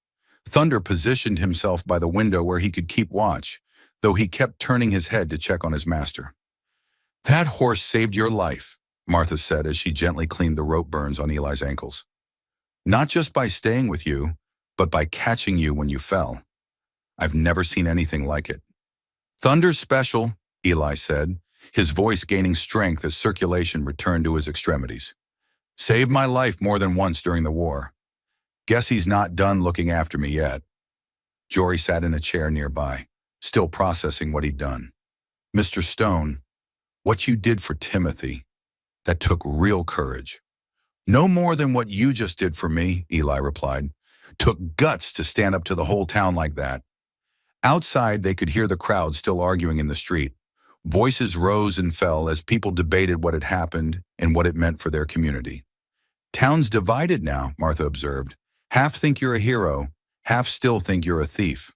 Thunder positioned himself by the window where he could keep watch, though he kept turning his head to check on his master. That horse saved your life, Martha said as she gently cleaned the rope burns on Eli's ankles. Not just by staying with you, but by catching you when you fell. I've never seen anything like it. Thunder's special, Eli said, his voice gaining strength as circulation returned to his extremities. Saved my life more than once during the war. Guess he's not done looking after me yet. Jory sat in a chair nearby, still processing what he'd done. Mr. Stone, what you did for Timothy, that took real courage. No more than what you just did for me, Eli replied. Took guts to stand up to the whole town like that. Outside, they could hear the crowd still arguing in the street. Voices rose and fell as people debated what had happened and what it meant for their community. Town's divided now, Martha observed. Half think you're a hero, half still think you're a thief.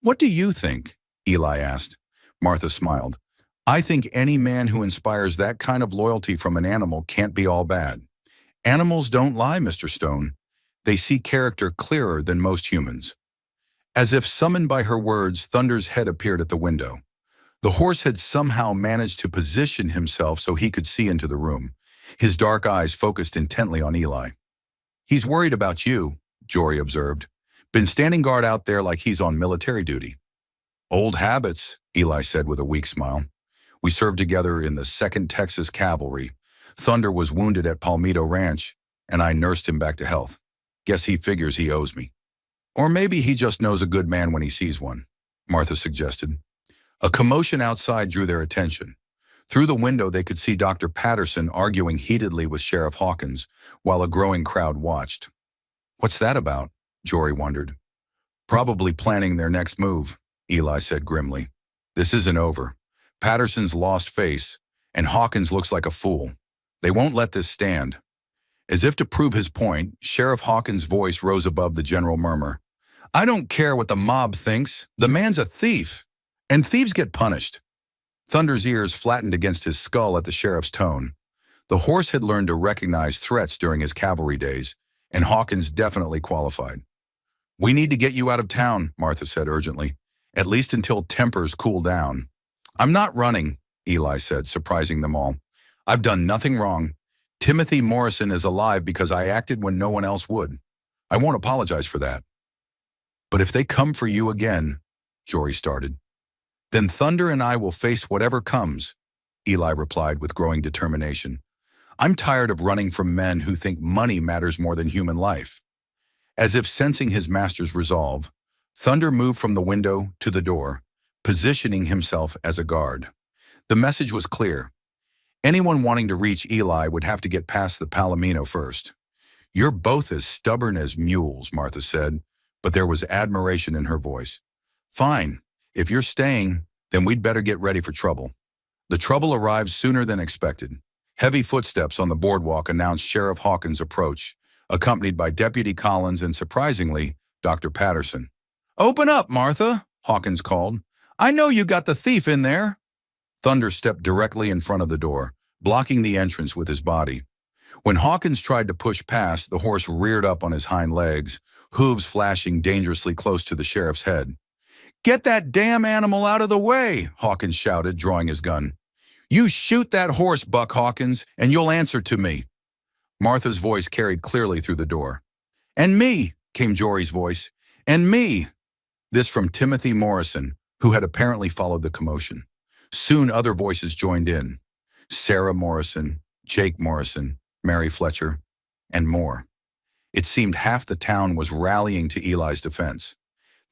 What do you think? Eli asked. Martha smiled. I think any man who inspires that kind of loyalty from an animal can't be all bad. Animals don't lie, Mr. Stone. They see character clearer than most humans. As if summoned by her words, Thunder's head appeared at the window. The horse had somehow managed to position himself so he could see into the room, his dark eyes focused intently on Eli. He's worried about you, Jory observed. Been standing guard out there like he's on military duty. Old habits, Eli said with a weak smile. We served together in the 2nd Texas Cavalry. Thunder was wounded at Palmito Ranch, and I nursed him back to health. Guess he figures he owes me. Or maybe he just knows a good man when he sees one, Martha suggested. A commotion outside drew their attention. Through the window, they could see Dr. Patterson arguing heatedly with Sheriff Hawkins, while a growing crowd watched. What's that about? Jory wondered. Probably planning their next move, Eli said grimly. This isn't over. Patterson's lost face, and Hawkins looks like a fool. They won't let this stand. As if to prove his point, Sheriff Hawkins' voice rose above the general murmur. I don't care what the mob thinks. The man's a thief, and thieves get punished. Thunder's ears flattened against his skull at the sheriff's tone. The horse had learned to recognize threats during his cavalry days, and Hawkins definitely qualified. We need to get you out of town, Martha said urgently, at least until tempers cool down. I'm not running, Eli said, surprising them all. I've done nothing wrong. Timothy Morrison is alive because I acted when no one else would. I won't apologize for that. But if they come for you again, Jory started, then Thunder and I will face whatever comes, Eli replied with growing determination. I'm tired of running from men who think money matters more than human life. As if sensing his master's resolve, Thunder moved from the window to the door, positioning himself as a guard. The message was clear. Anyone wanting to reach Eli would have to get past the Palomino first. "You're both as stubborn as mules," Martha said, but there was admiration in her voice. "Fine. If you're staying, then we'd better get ready for trouble." The trouble arrived sooner than expected. Heavy footsteps on the boardwalk announced Sheriff Hawkins' approach, accompanied by Deputy Collins and, surprisingly, Dr. Patterson. "Open up, Martha," Hawkins called. "I know you got the thief in there." Thunder stepped directly in front of the door, blocking the entrance with his body. When Hawkins tried to push past, the horse reared up on his hind legs, hooves flashing dangerously close to the sheriff's head. "Get that damn animal out of the way," Hawkins shouted, drawing his gun. "You shoot that horse, Buck Hawkins, and you'll answer to me." Martha's voice carried clearly through the door. "And me," came Jory's voice. "And me." This from Timothy Morrison, who had apparently followed the commotion. Soon other voices joined in. Sarah Morrison, Jake Morrison, Mary Fletcher, and more. It seemed half the town was rallying to Eli's defense.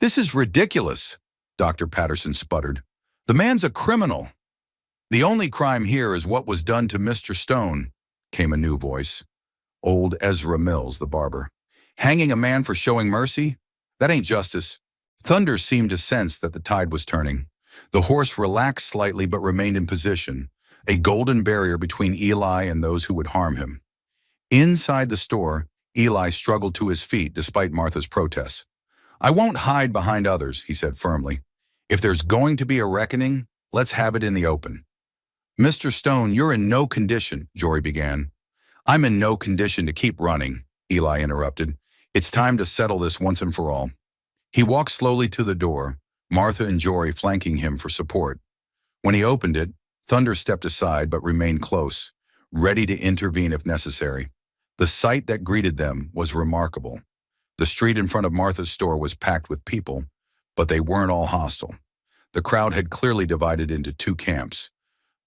"This is ridiculous," Dr. Patterson sputtered. "The man's a criminal." "The only crime here is what was done to Mr. Stone," came a new voice. Old Ezra Mills, the barber. "Hanging a man for showing mercy? That ain't justice." Thunder seemed to sense that the tide was turning. The horse relaxed slightly but remained in position, a golden barrier between Eli and those who would harm him. Inside the store, Eli struggled to his feet despite Martha's protests. "I won't hide behind others," he said firmly. "If there's going to be a reckoning, let's have it in the open." "Mr. Stone, you're in no condition," Jory began. "I'm in no condition to keep running," Eli interrupted. "It's time to settle this once and for all." He walked slowly to the door, Martha and Jory flanking him for support. When he opened it, Thunder stepped aside but remained close, ready to intervene if necessary. The sight that greeted them was remarkable. The street in front of Martha's store was packed with people, but they weren't all hostile. The crowd had clearly divided into two camps,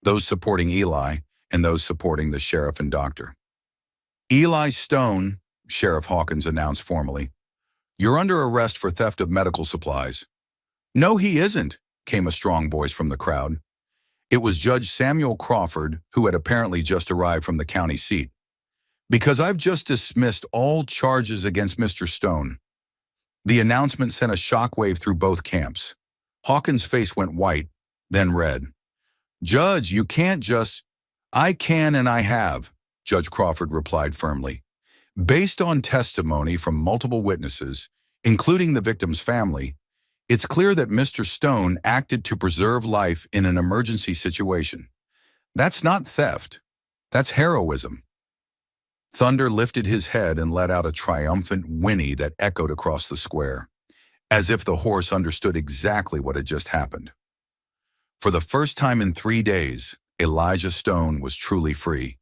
those supporting Eli and those supporting the sheriff and doctor. "Eli Stone," Sheriff Hawkins announced formally, "you're under arrest for theft of medical supplies." "No, he isn't," came a strong voice from the crowd. It was Judge Samuel Crawford, who had apparently just arrived from the county seat. "Because I've just dismissed all charges against Mr. Stone." The announcement sent a shockwave through both camps. Hawkins' face went white, then red. "Judge, you can't just—" "I can and I have," Judge Crawford replied firmly. "Based on testimony from multiple witnesses, including the victim's family, it's clear that Mr. Stone acted to preserve life in an emergency situation. That's not theft. That's heroism." Thunder lifted his head and let out a triumphant whinny that echoed across the square, as if the horse understood exactly what had just happened. For the first time in 3 days, Elijah Stone was truly free,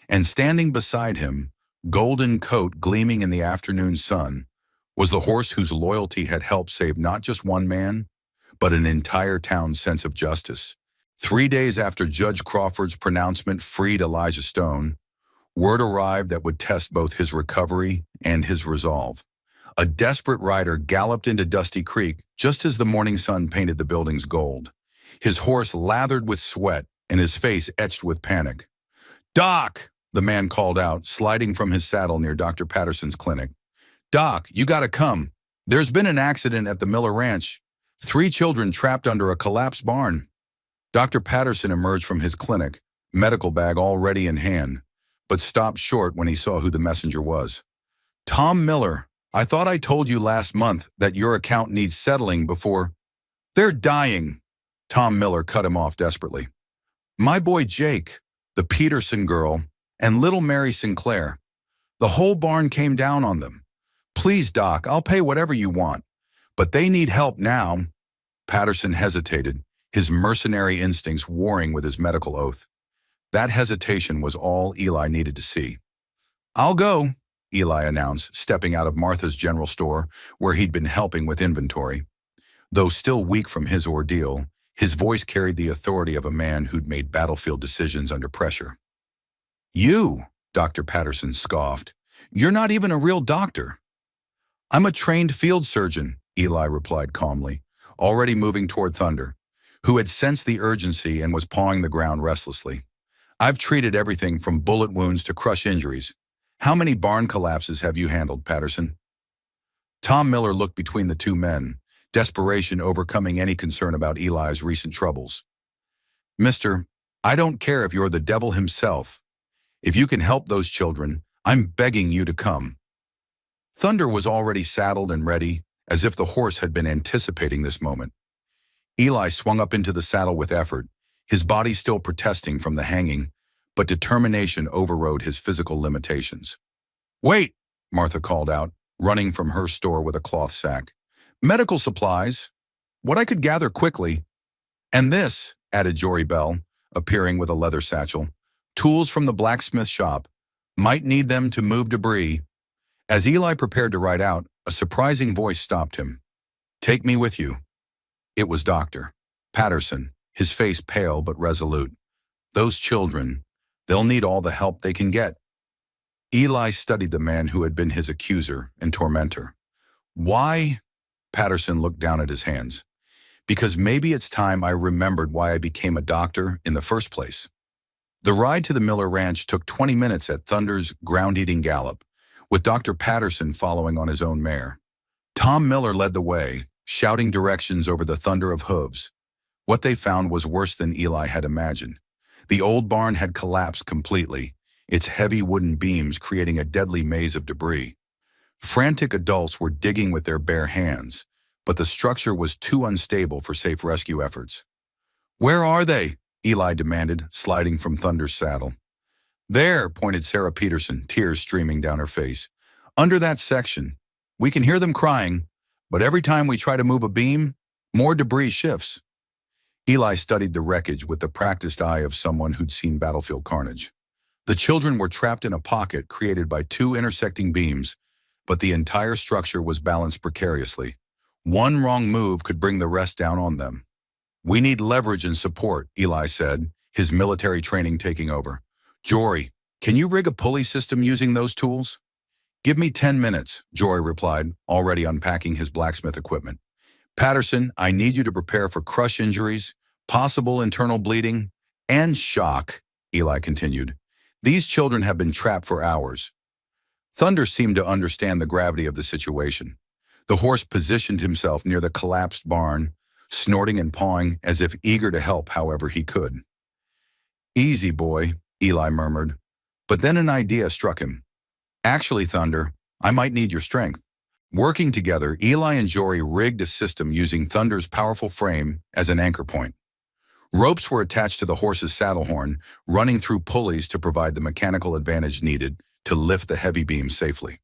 and standing beside him, golden coat gleaming in the afternoon sun, was the horse whose loyalty had helped save not just one man, but an entire town's sense of justice. 3 days after Judge Crawford's pronouncement freed Elijah Stone, word arrived that would test both his recovery and his resolve. A desperate rider galloped into Dusty Creek just as the morning sun painted the buildings gold, his horse lathered with sweat and his face etched with panic. "Doc!" the man called out, sliding from his saddle near Dr. Patterson's clinic. "Doc, you gotta come. There's been an accident at the Miller Ranch. 3 children trapped under a collapsed barn." Dr. Patterson emerged from his clinic, medical bag already in hand, but stopped short when he saw who the messenger was. "Tom Miller, I thought I told you last month that your account needs settling before—" "They're dying," Tom Miller cut him off desperately. "My boy Jake, the Peterson girl, and little Mary Sinclair. The whole barn came down on them. Please, Doc, I'll pay whatever you want, but they need help now." Patterson hesitated, his mercenary instincts warring with his medical oath. That hesitation was all Eli needed to see. "I'll go," Eli announced, stepping out of Martha's general store, where he'd been helping with inventory. Though still weak from his ordeal, his voice carried the authority of a man who'd made battlefield decisions under pressure. "You," Dr. Patterson scoffed. "You're not even a real doctor." "I'm a trained field surgeon," Eli replied calmly, already moving toward Thunder. who had sensed the urgency and was pawing the ground restlessly. I've treated everything from bullet wounds to crush injuries. How many barn collapses have you handled, Patterson? Tom Miller looked between the two men, desperation overcoming any concern about Eli's recent troubles. Mister, I don't care if you're the devil himself. If you can help those children, I'm begging you to come. Thunder was already saddled and ready, as if the horse had been anticipating this moment. Eli swung up into the saddle with effort, his body still protesting from the hanging, but determination overrode his physical limitations. Wait, Martha called out, running from her store with a cloth sack. Medical supplies. What I could gather quickly. And this, added Jory Bell, appearing with a leather satchel. Tools from the blacksmith shop. Might need them to move debris. As Eli prepared to ride out, a surprising voice stopped him. Take me with you. It was Dr. Patterson, his face pale but resolute. Those children, they'll need all the help they can get. Eli studied the man who had been his accuser and tormentor. Why? Patterson looked down at his hands. Because maybe it's time I remembered why I became a doctor in the first place. The ride to the Miller Ranch took 20 minutes at Thunder's ground-eating gallop, with Dr. Patterson following on his own mare. Tom Miller led the way, shouting directions over the thunder of hooves. What they found was worse than Eli had imagined. The old barn had collapsed completely, its heavy wooden beams creating a deadly maze of debris. Frantic adults were digging with their bare hands, but the structure was too unstable for safe rescue efforts. Where are they? Eli demanded, sliding from Thunder's saddle. There, pointed Sarah Peterson, tears streaming down her face. Under that section. We can hear them crying, but every time we try to move a beam, more debris shifts. Eli studied the wreckage with the practiced eye of someone who'd seen battlefield carnage. The children were trapped in a pocket created by two intersecting beams, but the entire structure was balanced precariously. One wrong move could bring the rest down on them. We need leverage and support, Eli said, his military training taking over. Jory, can you rig a pulley system using those tools? Give me 10 minutes, Jory replied, already unpacking his blacksmith equipment. Patterson, I need you to prepare for crush injuries, possible internal bleeding, and shock, Eli continued. These children have been trapped for hours. Thunder seemed to understand the gravity of the situation. The horse positioned himself near the collapsed barn, snorting and pawing as if eager to help however he could. Easy, boy, Eli murmured. But then an idea struck him. Actually, Thunder, I might need your strength. Working together, Eli and Jory rigged a system using Thunder's powerful frame as an anchor point. Ropes were attached to the horse's saddle horn, running through pulleys to provide the mechanical advantage needed to lift the heavy beam safely.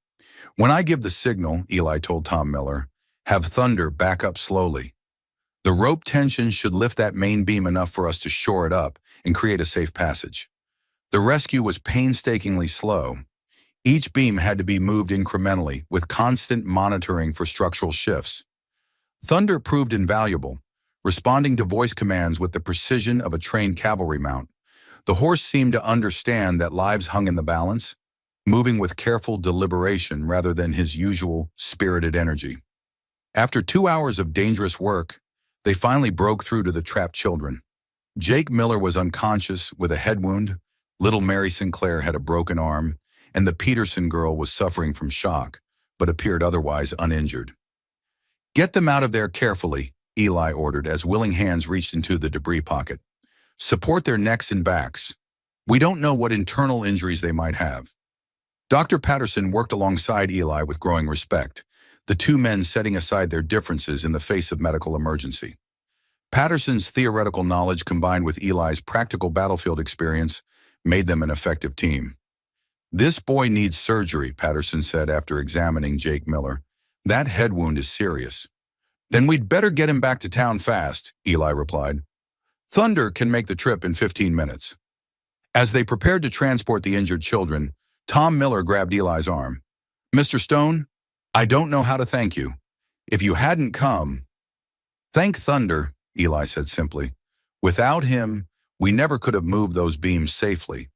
When I give the signal, Eli told Tom Miller, have Thunder back up slowly. The rope tension should lift that main beam enough for us to shore it up and create a safe passage. The rescue was painstakingly slow. Each beam had to be moved incrementally with constant monitoring for structural shifts. Thunder proved invaluable, responding to voice commands with the precision of a trained cavalry mount. The horse seemed to understand that lives hung in the balance, moving with careful deliberation rather than his usual spirited energy. After 2 hours of dangerous work, they finally broke through to the trapped children. Jake Miller was unconscious with a head wound, little Mary Sinclair had a broken arm, and the Peterson girl was suffering from shock, but appeared otherwise uninjured. Get them out of there carefully, Eli ordered as willing hands reached into the debris pocket. Support their necks and backs. We don't know what internal injuries they might have. Dr. Patterson worked alongside Eli with growing respect, the two men setting aside their differences in the face of medical emergency. Patterson's theoretical knowledge combined with Eli's practical battlefield experience made them an effective team. This boy needs surgery, Patterson said after examining Jake Miller. That head wound is serious. Then we'd better get him back to town fast, Eli replied. Thunder can make the trip in 15 minutes. As they prepared to transport the injured children, Tom Miller grabbed Eli's arm. Mr. Stone, I don't know how to thank you. If you hadn't come... Thank Thunder, Eli said simply. Without him, we never could have moved those beams safely.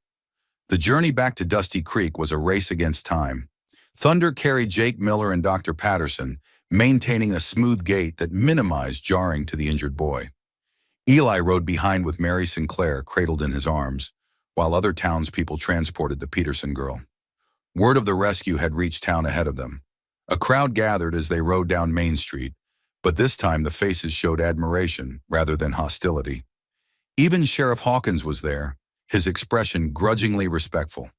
The journey back to Dusty Creek was a race against time. Thunder carried Jake Miller and Dr. Patterson, maintaining a smooth gait that minimized jarring to the injured boy. Eli rode behind with Mary Sinclair cradled in his arms, while other townspeople transported the Peterson girl. Word of the rescue had reached town ahead of them. A crowd gathered as they rode down Main Street, but this time the faces showed admiration rather than hostility. Even Sheriff Hawkins was there, his expression grudgingly respectful.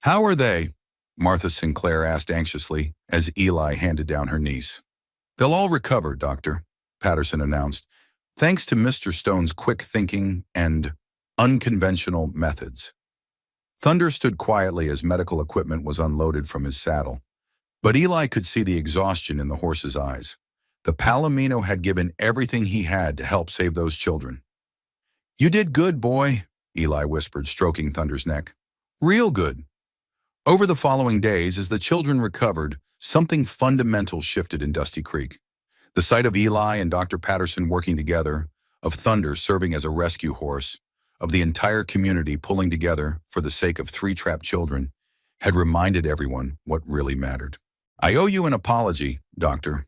"How are they?" Martha Sinclair asked anxiously as Eli handed down her niece. "They'll all recover, Doctor," Patterson announced, thanks to Mr. Stone's quick thinking and unconventional methods. Thunder stood quietly as medical equipment was unloaded from his saddle, but Eli could see the exhaustion in the horse's eyes. The Palomino had given everything he had to help save those children. "You did good, boy," Eli whispered, stroking Thunder's neck. "Real good." Over the following days, as the children recovered, something fundamental shifted in Dusty Creek. The sight of Eli and Dr. Patterson working together, of Thunder serving as a rescue horse, of the entire community pulling together for the sake of 3 trapped children, had reminded everyone what really mattered. "I owe you an apology, Doctor,"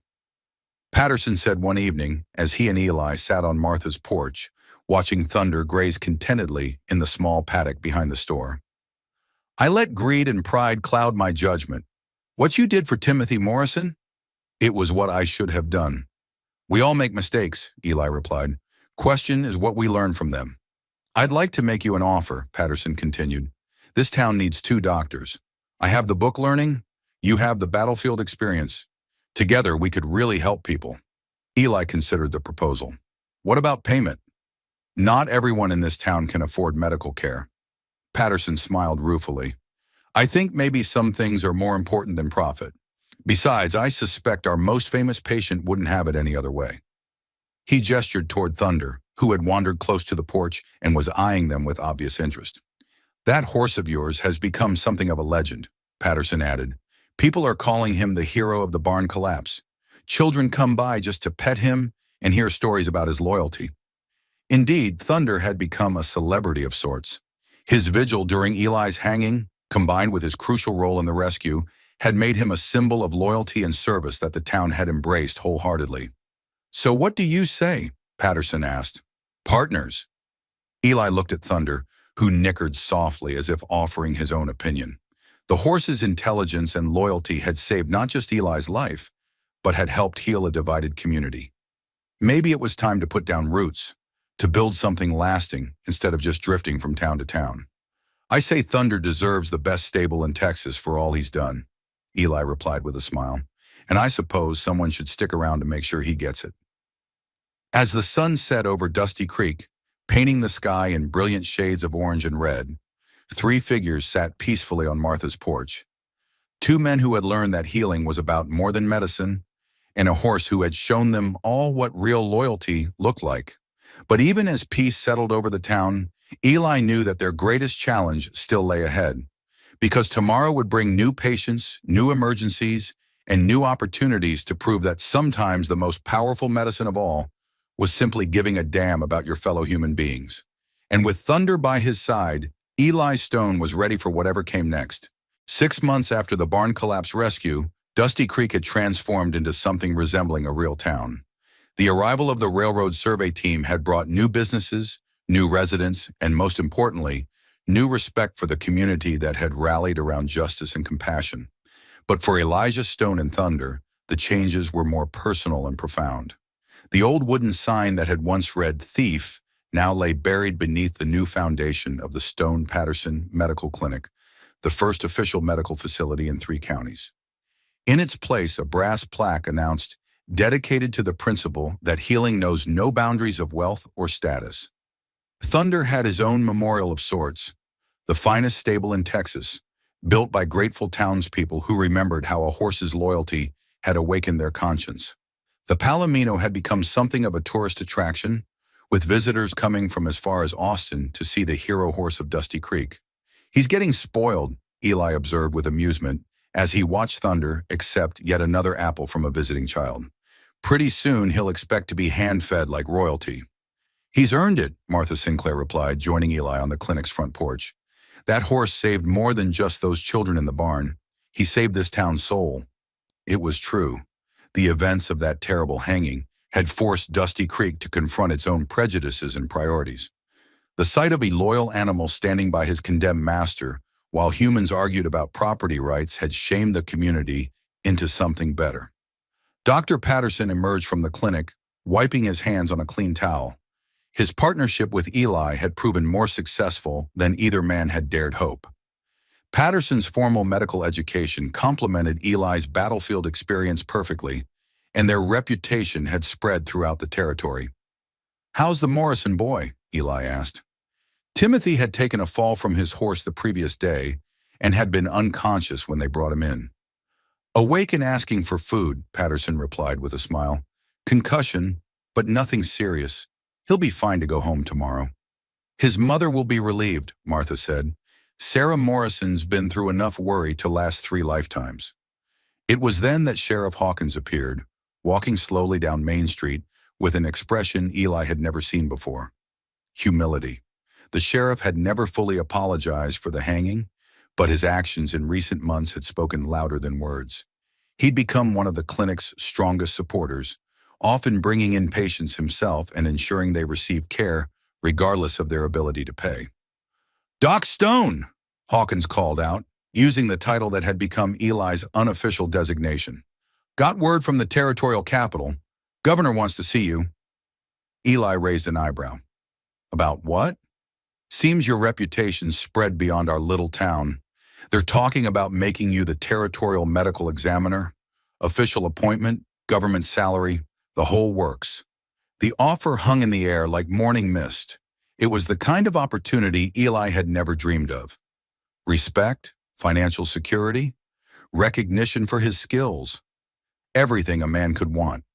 Patterson said one evening as he and Eli sat on Martha's porch, watching Thunder graze contentedly in the small paddock behind the store. "I let greed and pride cloud my judgment. What you did for Timothy Morrison? It was what I should have done." "We all make mistakes," Eli replied. "Question is what we learn from them." "I'd like to make you an offer," Patterson continued. "This town needs 2 doctors. I have the book learning, you have the battlefield experience. Together we could really help people." Eli considered the proposal. "What about payment?" "Not everyone in this town can afford medical care." Patterson smiled ruefully. "I think maybe some things are more important than profit. Besides, I suspect our most famous patient wouldn't have it any other way." He gestured toward Thunder, who had wandered close to the porch and was eyeing them with obvious interest. "That horse of yours has become something of a legend," Patterson added. "People are calling him the hero of the barn collapse. Children come by just to pet him and hear stories about his loyalty." Indeed, Thunder had become a celebrity of sorts. His vigil during Eli's hanging, combined with his crucial role in the rescue, had made him a symbol of loyalty and service that the town had embraced wholeheartedly. "So what do you say?" Patterson asked. "Partners." Eli looked at Thunder, who nickered softly as if offering his own opinion. The horse's intelligence and loyalty had saved not just Eli's life, but had helped heal a divided community. Maybe it was time to put down roots, to build something lasting instead of just drifting from town to town. "I say Thunder deserves the best stable in Texas for all he's done," Eli replied with a smile. "And I suppose someone should stick around to make sure he gets it." As the sun set over Dusty Creek, painting the sky in brilliant shades of orange and red, 3 figures sat peacefully on Martha's porch. 2 men who had learned that healing was about more than medicine, and a horse who had shown them all what real loyalty looked like. But even as peace settled over the town, Eli knew that their greatest challenge still lay ahead, because tomorrow would bring new patients, new emergencies, and new opportunities to prove that sometimes the most powerful medicine of all was simply giving a damn about your fellow human beings. And with Thunder by his side, Eli Stone was ready for whatever came next. 6 months after the barn collapse rescue, Dusty Creek had transformed into something resembling a real town. The arrival of the railroad survey team had brought new businesses, new residents, and most importantly, new respect for the community that had rallied around justice and compassion. But for Elijah Stone and Thunder, the changes were more personal and profound. The old wooden sign that had once read "Thief" now lay buried beneath the new foundation of the Stone Patterson Medical Clinic, the first official medical facility in 3 counties. In its place, a brass plaque announced, "Dedicated to the principle that healing knows no boundaries of wealth or status." Thunder had his own memorial of sorts, the finest stable in Texas, built by grateful townspeople who remembered how a horse's loyalty had awakened their conscience. The Palomino had become something of a tourist attraction, with visitors coming from as far as Austin to see the hero horse of Dusty Creek. "He's getting spoiled," Eli observed with amusement as he watched Thunder accept yet another apple from a visiting child. "Pretty soon he'll expect to be hand-fed like royalty." "He's earned it," Martha Sinclair replied, joining Eli on the clinic's front porch. "That horse saved more than just those children in the barn. He saved this town's soul." It was true. The events of that terrible hanging had forced Dusty Creek to confront its own prejudices and priorities. The sight of a loyal animal standing by his condemned master while humans argued about property rights had shamed the community into something better. Dr. Patterson emerged from the clinic, wiping his hands on a clean towel. His partnership with Eli had proven more successful than either man had dared hope. Patterson's formal medical education complemented Eli's battlefield experience perfectly, and their reputation had spread throughout the territory. "How's the Morrison boy?" Eli asked. Timothy had taken a fall from his horse the previous day and had been unconscious when they brought him in. "Awake and asking for food," Patterson replied with a smile. "Concussion, but nothing serious. He'll be fine to go home tomorrow." "His mother will be relieved," Martha said. "Sarah Morrison's been through enough worry to last 3 lifetimes." It was then that Sheriff Hawkins appeared, walking slowly down Main Street with an expression Eli had never seen before. Humility. The sheriff had never fully apologized for the hanging, but his actions in recent months had spoken louder than words. He'd become one of the clinic's strongest supporters, often bringing in patients himself and ensuring they received care regardless of their ability to pay. "Doc Stone!" Hawkins called out, using the title that had become Eli's unofficial designation. "Got word from the territorial capital. Governor wants to see you." Eli raised an eyebrow. "About what?" "Seems your reputation spread beyond our little town. They're talking about making you the territorial medical examiner, official appointment, government salary, the whole works." The offer hung in the air like morning mist. It was the kind of opportunity Eli had never dreamed of. Respect, financial security, recognition for his skills. Everything a man could want.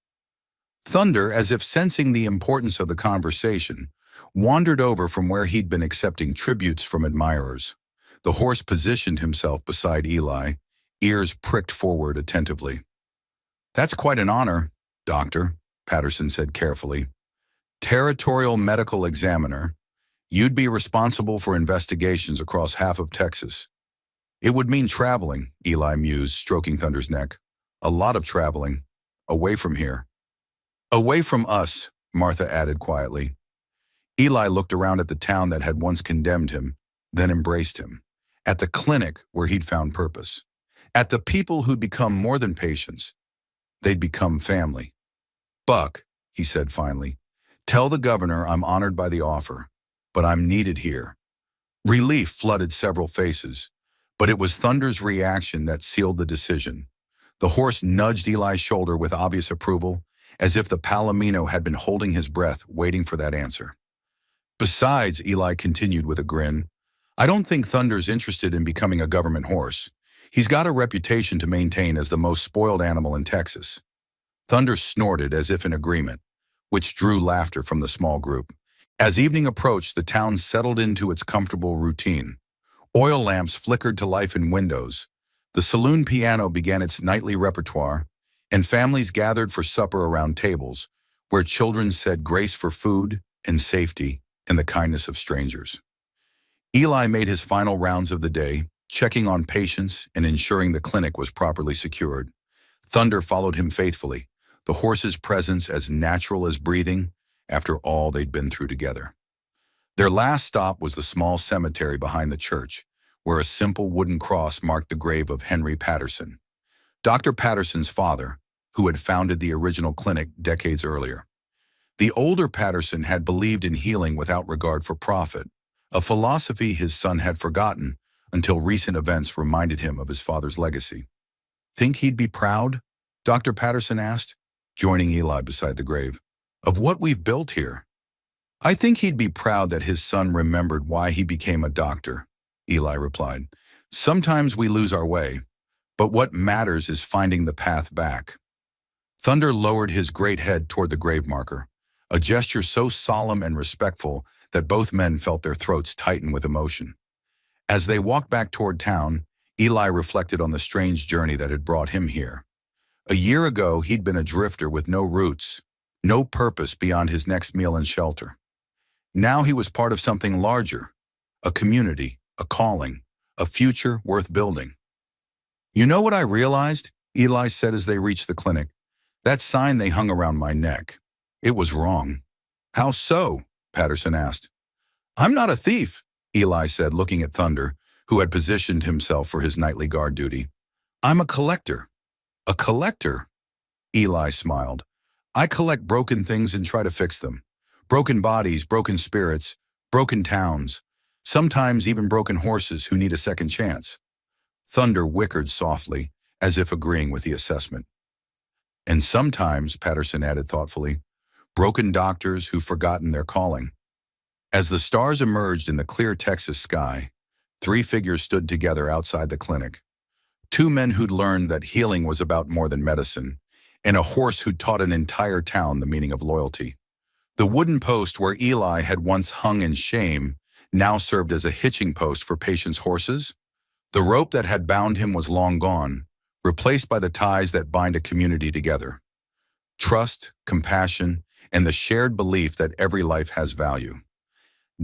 Thunder, as if sensing the importance of the conversation, wandered over from where he'd been accepting tributes from admirers. The horse positioned himself beside Eli, ears pricked forward attentively. "That's quite an honor, Doctor," Patterson said carefully. "Territorial medical examiner. You'd be responsible for investigations across half of Texas." "It would mean traveling," Eli mused, stroking Thunder's neck. "A lot of traveling. Away from here." "Away from us," Martha added quietly. Eli looked around at the town that had once condemned him, then embraced him. At the clinic where he'd found purpose. At the people who'd become more than patients. They'd become family. "Buck," he said finally, "tell the governor I'm honored by the offer, but I'm needed here." Relief flooded several faces, but it was Thunder's reaction that sealed the decision. The horse nudged Eli's shoulder with obvious approval, as if the Palomino had been holding his breath, waiting for that answer. "Besides," Eli continued with a grin, "I don't think Thunder's interested in becoming a government horse. He's got a reputation to maintain as the most spoiled animal in Texas." Thunder snorted as if in agreement, which drew laughter from the small group. As evening approached, the town settled into its comfortable routine. Oil lamps flickered to life in windows. The saloon piano began its nightly repertoire, and families gathered for supper around tables, where children said grace for food and safety and the kindness of strangers. Eli made his final rounds of the day, checking on patients and ensuring the clinic was properly secured. Thunder followed him faithfully, the horse's presence as natural as breathing after all they'd been through together. Their last stop was the small cemetery behind the church, where a simple wooden cross marked the grave of Henry Patterson, Dr. Patterson's father, who had founded the original clinic decades earlier. The older Patterson had believed in healing without regard for profit, a philosophy his son had forgotten until recent events reminded him of his father's legacy. "Think he'd be proud?" Dr. Patterson asked, joining Eli beside the grave. "Of what we've built here?" "I think he'd be proud that his son remembered why he became a doctor," Eli replied. "Sometimes we lose our way, but what matters is finding the path back." Thunder lowered his great head toward the grave marker, a gesture so solemn and respectful that both men felt their throats tighten with emotion. As they walked back toward town, Eli reflected on the strange journey that had brought him here. A year ago, he'd been a drifter with no roots, no purpose beyond his next meal and shelter. Now he was part of something larger, a community, a calling, a future worth building. "You know what I realized?" Eli said as they reached the clinic. "That sign they hung around my neck. It was wrong. How so? Patterson asked. I'm not a thief, Eli said, looking at Thunder, who had positioned himself for his nightly guard duty. I'm a collector. A collector? Eli smiled. I collect broken things and try to fix them. Broken bodies, broken spirits, broken towns, sometimes even broken horses who need a second chance. Thunder whickered softly, as if agreeing with the assessment. And sometimes, Patterson added thoughtfully, broken doctors who've forgotten their calling. As the stars emerged in the clear Texas sky, three figures stood together outside the clinic. Two men who'd learned that healing was about more than medicine, and a horse who'd taught an entire town the meaning of loyalty. The wooden post where Eli had once hung in shame now served as a hitching post for patients' horses. The rope that had bound him was long gone, replaced by the ties that bind a community together. Trust, compassion, and the shared belief that every life has value.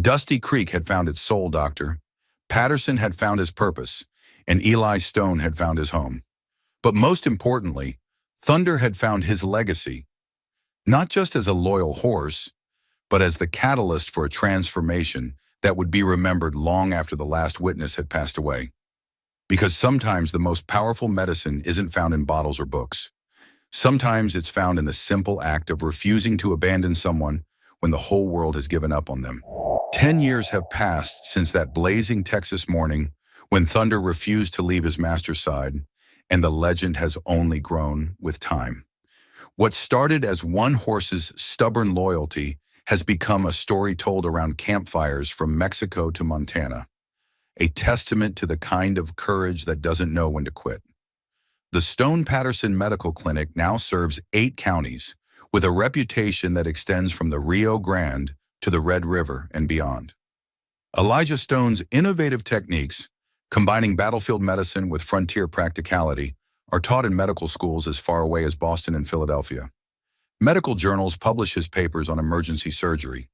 Dusty Creek had found its soul doctor, Patterson had found his purpose, and Eli Stone had found his home. But most importantly, Thunder had found his legacy, not just as a loyal horse, but as the catalyst for a transformation that would be remembered long after the last witness had passed away. Because sometimes the most powerful medicine isn't found in bottles or books. Sometimes it's found in the simple act of refusing to abandon someone when the whole world has given up on them. 10 years have passed since that blazing Texas morning when Thunder refused to leave his master's side, and the legend has only grown with time. What started as one horse's stubborn loyalty has become a story told around campfires from Mexico to Montana, a testament to the kind of courage that doesn't know when to quit. The Stone Patterson Medical Clinic now serves 8 counties, with a reputation that extends from the Rio Grande to the Red River and beyond. Elijah Stone's innovative techniques, combining battlefield medicine with frontier practicality, are taught in medical schools as far away as Boston and Philadelphia. Medical journals publish his papers on emergency surgery,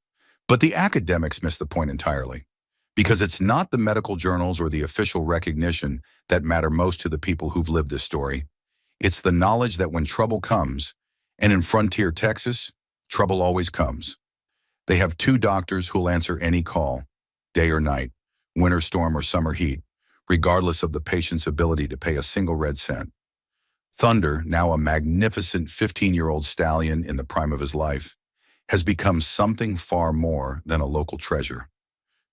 but the academics miss the point entirely, because it's not the medical journals or the official recognition that matter most to the people who've lived this story. It's the knowledge that when trouble comes, and in frontier Texas, trouble always comes. They have 2 doctors who'll answer any call, day or night, winter storm or summer heat, regardless of the patient's ability to pay a single red cent. Thunder, now a magnificent 15-year-old stallion in the prime of his life, has become something far more than a local treasure.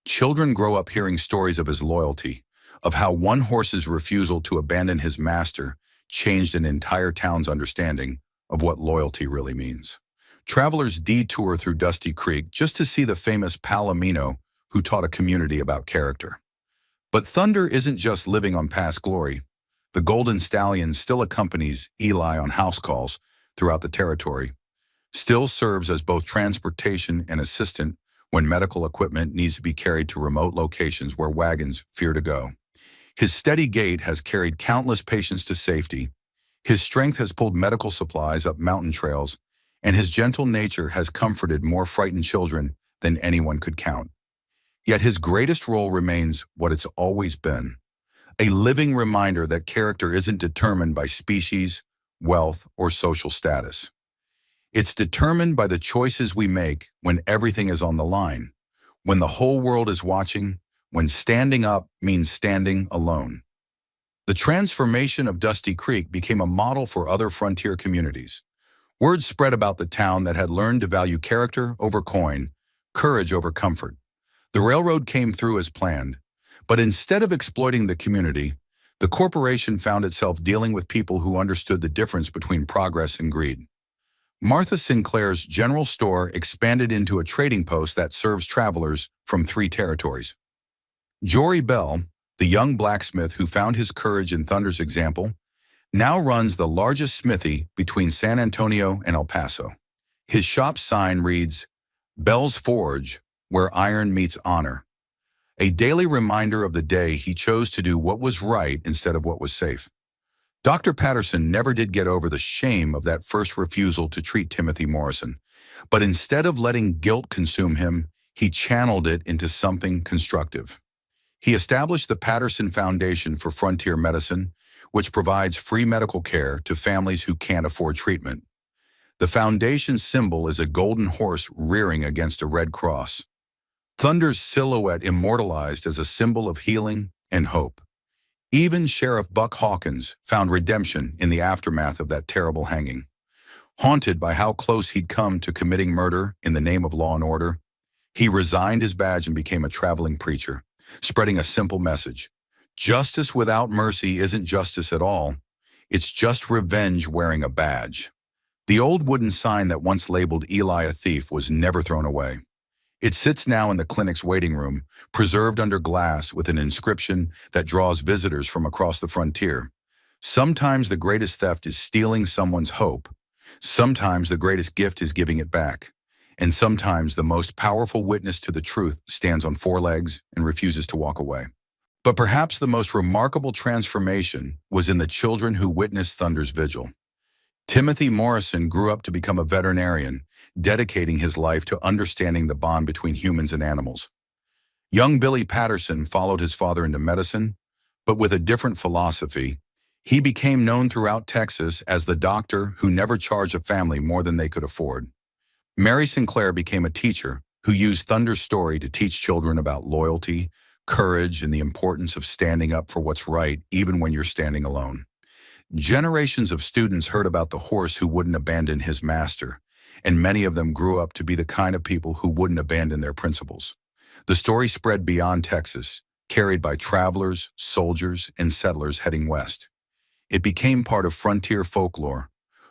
Children grow up hearing stories of his loyalty, of how one horse's refusal to abandon his master changed an entire town's understanding of what loyalty really means. Travelers detour through Dusty Creek just to see the famous Palomino who taught a community about character. But Thunder isn't just living on past glory. The Golden Stallion still accompanies Eli on house calls throughout the territory, still serves as both transportation and assistant when medical equipment needs to be carried to remote locations where wagons fear to go. His steady gait has carried countless patients to safety. His strength has pulled medical supplies up mountain trails, and his gentle nature has comforted more frightened children than anyone could count. Yet his greatest role remains what it's always been, a living reminder that character isn't determined by species, wealth, or social status. It's determined by the choices we make when everything is on the line, when the whole world is watching, when standing up means standing alone. The transformation of Dusty Creek became a model for other frontier communities. Word spread about the town that had learned to value character over coin, courage over comfort. The railroad came through as planned, but instead of exploiting the community, the corporation found itself dealing with people who understood the difference between progress and greed. Martha Sinclair's general store expanded into a trading post that serves travelers from 3 territories. Jory Bell, the young blacksmith who found his courage in Thunder's example, now runs the largest smithy between San Antonio and El Paso. His shop sign reads, "Bell's Forge, where iron meets honor," a daily reminder of the day he chose to do what was right instead of what was safe. Dr. Patterson never did get over the shame of that first refusal to treat Timothy Morrison, but instead of letting guilt consume him, he channeled it into something constructive. He established the Patterson Foundation for Frontier Medicine, which provides free medical care to families who can't afford treatment. The foundation symbol is a golden horse rearing against a red cross. Thunder's silhouette immortalized as a symbol of healing and hope. Even Sheriff Buck Hawkins found redemption in the aftermath of that terrible hanging. Haunted by how close he'd come to committing murder in the name of law and order, he resigned his badge and became a traveling preacher, spreading a simple message. Justice without mercy isn't justice at all. It's just revenge wearing a badge. The old wooden sign that once labeled Eli a thief was never thrown away. It sits now in the clinic's waiting room, preserved under glass with an inscription that draws visitors from across the frontier. Sometimes the greatest theft is stealing someone's hope. Sometimes the greatest gift is giving it back. And sometimes the most powerful witness to the truth stands on four legs and refuses to walk away. But perhaps the most remarkable transformation was in the children who witnessed Thunder's vigil. Timothy Morrison grew up to become a veterinarian, dedicating his life to understanding the bond between humans and animals. Young Billy Patterson followed his father into medicine, but with a different philosophy. He became known throughout Texas as the doctor who never charged a family more than they could afford. Mary Sinclair became a teacher who used Thunder's story to teach children about loyalty, courage, and the importance of standing up for what's right even when you're standing alone. Generations of students heard about the horse who wouldn't abandon his master, and many of them grew up to be the kind of people who wouldn't abandon their principles. The story spread beyond Texas, carried by travelers, soldiers, and settlers heading west. It became part of frontier folklore,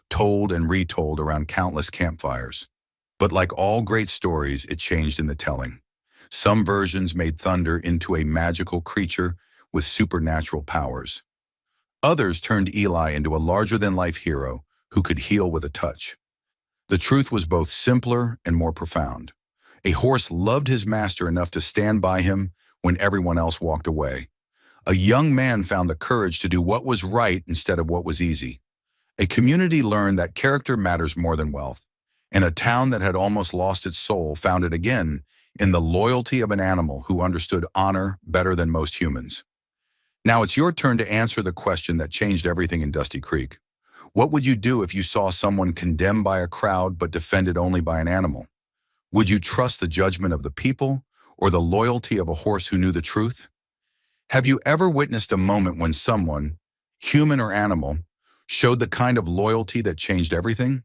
told and retold around countless campfires. But like all great stories, it changed in the telling. Some versions made Thunder into a magical creature with supernatural powers. Others turned Eli into a larger-than-life hero who could heal with a touch. The truth was both simpler and more profound. A horse loved his master enough to stand by him when everyone else walked away. A young man found the courage to do what was right instead of what was easy. A community learned that character matters more than wealth, and a town that had almost lost its soul found it again in the loyalty of an animal who understood honor better than most humans. Now it's your turn to answer the question that changed everything in Dusty Creek. What would you do if you saw someone condemned by a crowd but defended only by an animal? Would you trust the judgment of the people or the loyalty of a horse who knew the truth? Have you ever witnessed a moment when someone, human or animal, showed the kind of loyalty that changed everything?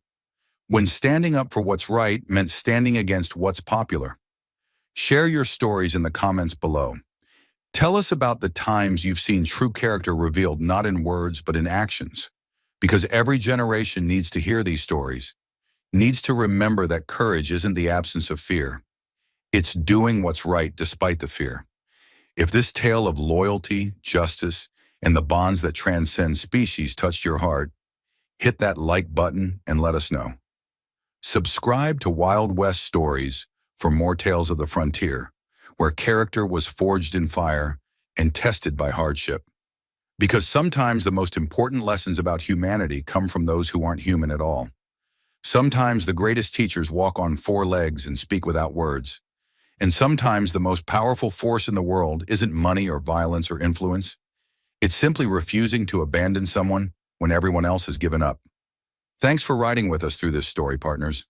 When standing up for what's right meant standing against what's popular? Share your stories in the comments below. Tell us about the times you've seen true character revealed not in words but in actions. Because every generation needs to hear these stories, needs to remember that courage isn't the absence of fear. It's doing what's right despite the fear. If this tale of loyalty, justice, and the bonds that transcend species touched your heart, hit that like button and let us know. Subscribe to Wild West Stories for more tales of the frontier, where character was forged in fire and tested by hardship. Because sometimes the most important lessons about humanity come from those who aren't human at all. Sometimes the greatest teachers walk on four legs and speak without words. And sometimes the most powerful force in the world isn't money or violence or influence. It's simply refusing to abandon someone when everyone else has given up. Thanks for riding with us through this story, partners.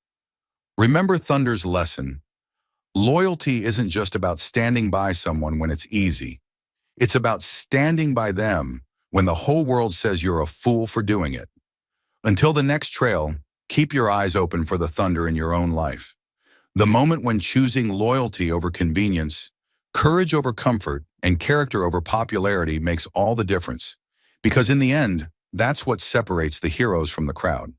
Remember Thunder's lesson. Loyalty isn't just about standing by someone when it's easy. It's about standing by them when the whole world says you're a fool for doing it. Until the next trail, keep your eyes open for the thunder in your own life. The moment when choosing loyalty over convenience, courage over comfort, and character over popularity makes all the difference. Because in the end, that's what separates the heroes from the crowd.